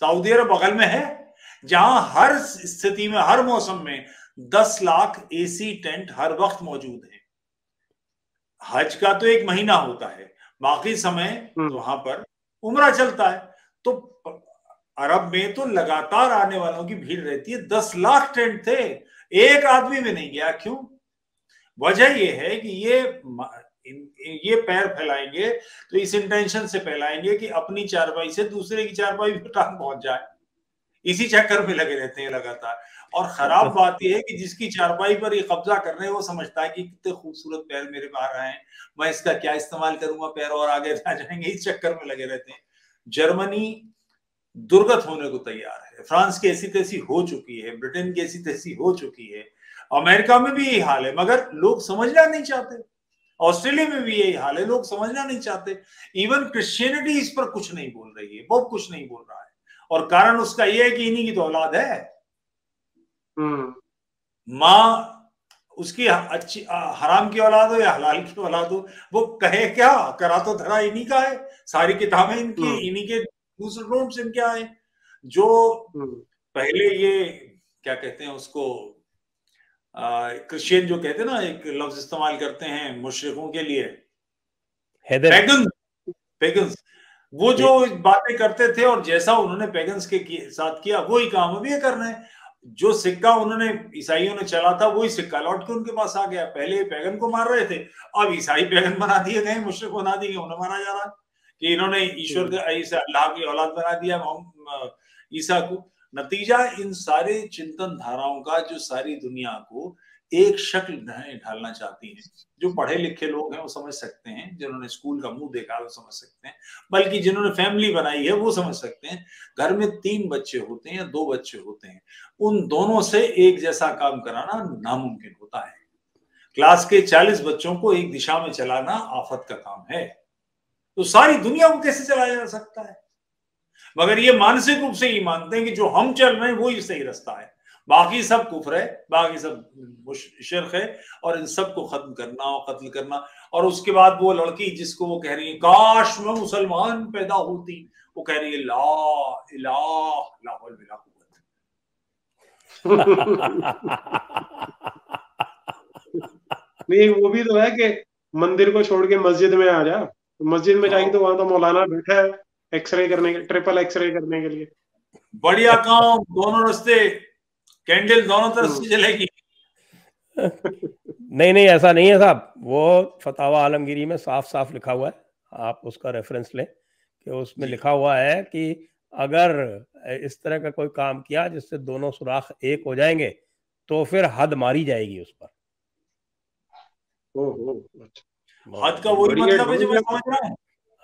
सऊदी अरब बगल में है, जहां हर स्थिति में, हर मौसम में 10 लाख एसी टेंट हर वक्त मौजूद है। हज का तो 1 महीना होता है, बाकी समय तो वहां पर उम्रा चलता है। तो अरब में तो लगातार आने वालों की भीड़ रहती है। 10 लाख टेंट थे, एक आदमी में नहीं गया। क्यों? वजह यह है कि ये पैर फैलाएंगे तो इस इंटेंशन से फैलाएंगे कि अपनी चारपाई से दूसरे की चारपाई पर टांग पहुंच जाए। इसी चक्कर में लगे रहते हैं लगातार। और खराब बात यह है कि जिसकी चारपाई पर ये कब्जा कर रहे हैं वो समझता है कि कितने खूबसूरत पैर मेरे बाहर आए हैं, मैं इसका क्या इस्तेमाल करूंगा, पैर और आगे आ जाएंगे, इस चक्कर में लगे रहते हैं। जर्मनी दुर्गत होने को तैयार है, फ्रांस की ऐसी तैसी हो चुकी है, ब्रिटेन की ऐसी तैसी हो चुकी है, अमेरिका में भी यही हाल है, मगर लोग समझना नहीं चाहते। ऑस्ट्रेलिया में भी यही हाल है, लोग समझना नहीं चाहते। इवन क्रिश्चियनिटी इस पर कुछ नहीं बोल रही है, बहुत कुछ नहीं बोल रहा है, और कारण उसका यह है कि इन्हीं की तो औलाद है। माँ उसकी अच्छी हराम की औलाद हो या हलाल की औलाद हो, वो कहे क्या, करा तो धरा इन्हीं का है, सारी किताबें इनकी, इन्हीं के दूसरे नोट्स इनके आए। जो पहले ये क्या कहते हैं उसको, क्रिश्चियन जो कहते हैं ना, एक लफ्ज इस्तेमाल करते हैं मुशरिकों के लिए, पैगन्स, वो जो बातें करते थे और जैसा उन्होंने पैगन्स के साथ किया वही काम अभी कर रहे हैं। जो सिक्का उन्होंने ईसाइयों ने चला था वही सिक्का लौट के उनके पास आ गया। पहले पैगन को मार रहे थे, अब ईसाई पैगन बना दिए गए, मुशरिक बना दिए गए, उन्हें मारा जा रहा है कि इन्होंने ईश्वर के अल्लाह की औलाद बना दिया ईसा को। नतीजा इन सारे चिंतन धाराओं का जो सारी दुनिया को एक शक्ल ढालना चाहती है। जो पढ़े लिखे लोग हैं वो समझ सकते हैं, जिन्होंने स्कूल का मुंह देखा वो समझ सकते हैं, बल्कि जिन्होंने फैमिली बनाई है वो समझ सकते हैं। घर में 3 बच्चे होते हैं या 2 बच्चे होते हैं, उन दोनों से एक जैसा काम कराना नामुमकिन होता है। क्लास के 40 बच्चों को एक दिशा में चलाना आफत का काम है। तो सारी दुनिया को कैसे चलाया जा सकता है? मगर ये मानसिक रूप से ही मानते हैं कि जो हम चल रहे हैं वो ही सही रास्ता है, बाकी सब कुफ्र है, बाकी सब शिर्क है, और इन सब को खत्म करना और कत्ल करना। और उसके बाद वो लड़की जिसको वो कह रही है काश मैं मुसलमान पैदा होती, वो कह रही है ला इलाहा ला हौल वला नहीं, वो भी तो है कि मंदिर को छोड़ के मस्जिद में आ जा, मस्जिद में जाएंगे तो वहां तो मौलाना बैठा है एक्सरे करने के, ट्रिपल एक्सरे करने के लिए। बढ़िया काम, दोनों रास्ते, कैंडल दोनों तरफ से जलेगी। नहीं ऐसा नहीं है साहब, वो फतावा आलमगीरी में साफ साफ लिखा हुआ है, आप उसका रेफरेंस लें कि उसमें लिखा हुआ है कि अगर इस तरह का कोई काम किया जिससे दोनों सुराख एक हो जाएंगे तो फिर हद मारी जाएगी उस पर। हद का वही मतलब है जो मैं समझ रहा हूँ,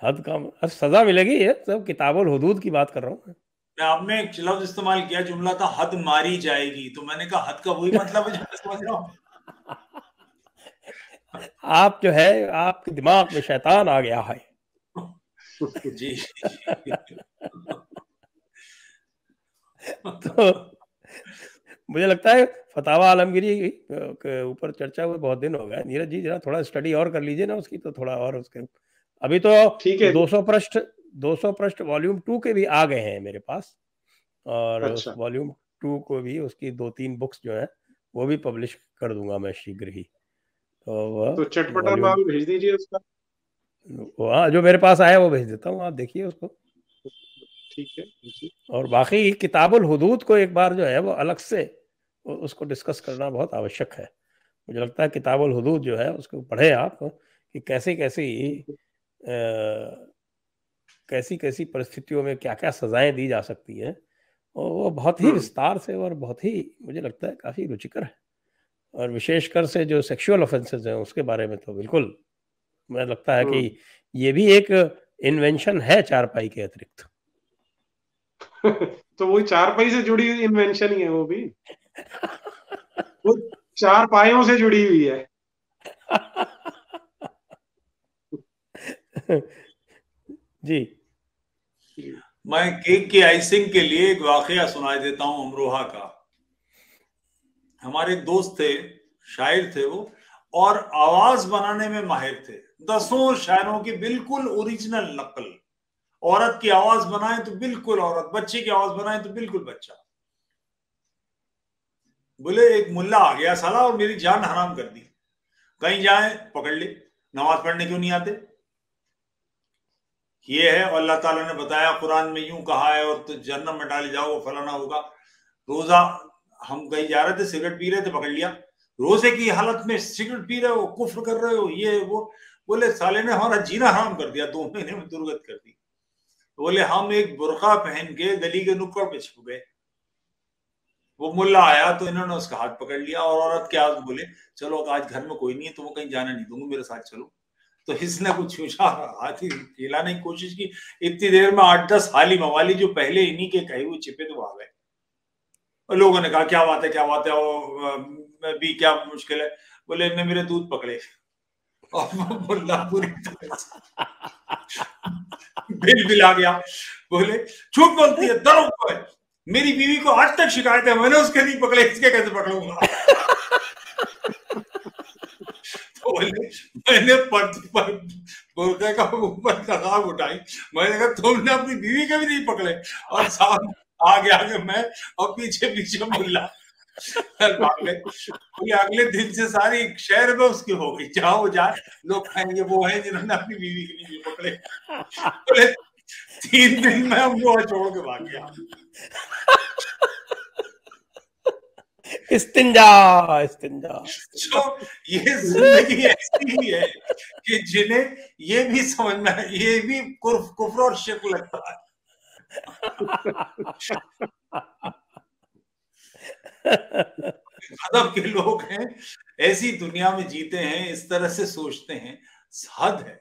हद का सजा मिलेगी। ये सब किताबुल हुदूद की बात कर रहा हूँ। आपने एक लफ्ज इस्तेमाल किया, जुमला था हद मारी जाएगी, तो मैंने कहा हद का वही मतलब है जो मैं समझ रहा हूँ। आप जो है, आपके दिमाग में शैतान आ गया है जी। तो मुझे लगता है फतावा आलमगीरी के ऊपर चर्चा हुए बहुत दिन हो गए। नीरज जी जरा थोड़ा स्टडी और कर लीजिए ना उसकी, तो थोड़ा और उसके अभी तो 200 पृष्ठ वॉल्यूम 2 के भी आ गए हैं मेरे पास, और अच्छा। उस वॉल्यूम 2 को भी, उसकी 2-3 बुक्स जो है वो भी पब्लिश कर दूंगा मैं शीघ्र ही। तो चटपटा नाम भेज दीजिए उसका। हाँ, जो मेरे पास आया वो भेज देता हूँ, आप देखिए उसको। ठीक है। और बाकी किताबुल हुदूद को एक बार जो है वो अलग से उसको डिस्कस करना बहुत आवश्यक है। मुझे लगता है किताबुल हुदूद जो है उसको पढ़े आप कि कैसी कैसी परिस्थितियों में क्या क्या सजाएं दी जा सकती हैं, और वो बहुत ही विस्तार से और बहुत ही मुझे लगता है काफी रुचिकर है। और विशेषकर से जो सेक्सुअल ऑफेंसेस हैं उसके बारे में तो बिल्कुल मुझे लगता है कि ये भी एक इन्वेंशन है चारपाई के अतिरिक्त। तो वो चारपाई से जुड़ी हुई इन्वेंशन ही है वो भी। वो 4 पायों से जुड़ी हुई है। जी, मैं केक की आइसिंग के लिए एक वाकया सुनाई देता हूं अमरोहा का। हमारे एक दोस्त थे, शायर थे वो, और आवाज बनाने में माहिर थे। 10 शायरों की बिल्कुल ओरिजिनल नकल। औरत की आवाज बनाए तो बिल्कुल औरत, बच्चे की आवाज बनाए तो बिल्कुल बच्चा। बोले एक मुल्ला आ गया साला और मेरी जान हराम कर दी, कहीं जाए पकड़ ले, नमाज पढ़ने क्यों नहीं आते, ये है और अल्लाह ताला ने बताया कुरान में यूं कहा है और तो जन्नत में डाले जाओ फलाना होगा। रोजा हम कहीं जा रहे थे, सिगरेट पी रहे थे, पकड़ लिया, रोजे की हालत में सिगरेट पी रहे हो, कुफ्र कर रहे हो, ये वो। बोले साले ने हमारा जीना हराम कर दिया, 2 महीने में दुर्गत कर दी। बोले हम एक बुर्का पहन के गली के नुक्कड़ पे छुप गए, वो मुल्ला आया तो इन्होंने उसका हाथ पकड़ लिया और औरत के हाथ बोले चलो आज घर में कोई नहीं है, तुमको कहीं जाना नहीं दूंगा, मेरे साथ चलो। तो इसने कुछ हाथ ही हिलाने की कोशिश की, इतनी देर में 8-10 हाली मवाली जो पहले इन्हीं के कहे हुए छिपे तो आ गए। और लोगों ने कहा क्या बात है, क्या बात है, भी क्या मुश्किल है? बोले इन्हें मेरे दूध पकड़े। और मुल्ला पूरी तरह से बिल आ गया, बोले झूठ बोलती है, डरो को है, मेरी बीवी को आज तक शिकायत है, मैंने उसके नहीं पकड़े, इसके कैसे पकड़ूंगा? तो बोले मैंने बुर्के का ऊपर नकाब उठाई, मैंने कहा तुमने अपनी बीवी के भी नहीं पकड़े, और साथ आगे आगे मैं और पीछे पीछे मुल्ला बोले अगले दिन से सारी शहर में उसकी हो गई, जहां वो जाए लोग कहेंगे वो है जिन्होंने अपनी बीवी के नहीं पकड़े। बोले 3 दिन में हम वो छोड़ के भाग गया। इस्तिंजा इस्तिंजा। तो ये जिंदगी ऐसी ही है कि जिन्हें ये भी समझ में, ये भी कुफ्र और शिर्क लगता है। अदब के लोग हैं, ऐसी दुनिया में जीते हैं, इस तरह से सोचते हैं, हद है।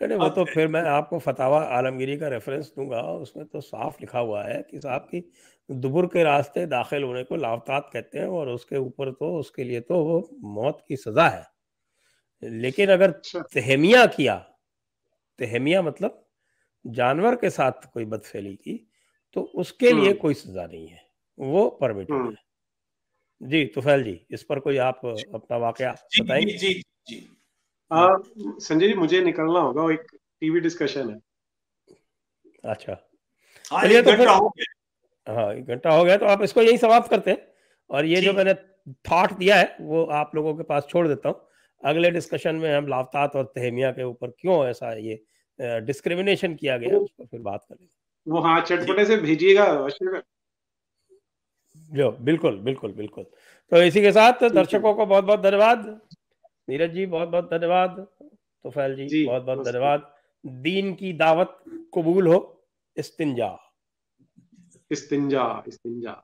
नहीं वो तो फिर मैं आपको फतावा आलमगीरी का रेफरेंस दूंगा, उसमें तो साफ लिखा हुआ है कि साहब की दुबुर के रास्ते दाखिल होने को लावतात कहते हैं, और उसके ऊपर तो उसके लिए तो वो मौत की सजा है। लेकिन अगर तहमिया किया, तहमिया मतलब जानवर के साथ कोई बदफेली की, तो उसके लिए कोई सजा नहीं है, वो परमिटेड है। जी तुफैल जी, इस पर कोई आप अपना वाकया बताएंगे? जी जी संजय जी मुझे निकलना होगा, एक टीवी डिस्कशन है। अच्छा चलिए, तो फिर हाँ 1 घंटा हो गया, तो आप इसको यही समाप्त करते हैं, और ये जो मैंने थॉट दिया है वो आप लोगों के पास छोड़ देता हूँ। अगले डिस्कशन में हम लावतात और तहमिया के ऊपर क्यों ऐसा ये डिस्क्रिमिनेशन किया गया उस पर फिर बात करेंगे। वो हाँ चटपटे से भेजिएगा। जो बिल्कुल बिल्कुल बिल्कुल। तो इसी के साथ दर्शकों को बहुत बहुत धन्यवाद, नीरज जी बहुत बहुत धन्यवाद, तुफैल जी बहुत बहुत धन्यवाद। दीन की दावत कबूल हो। इस्तिंजा। इस्तिंजा इस्तिंजा।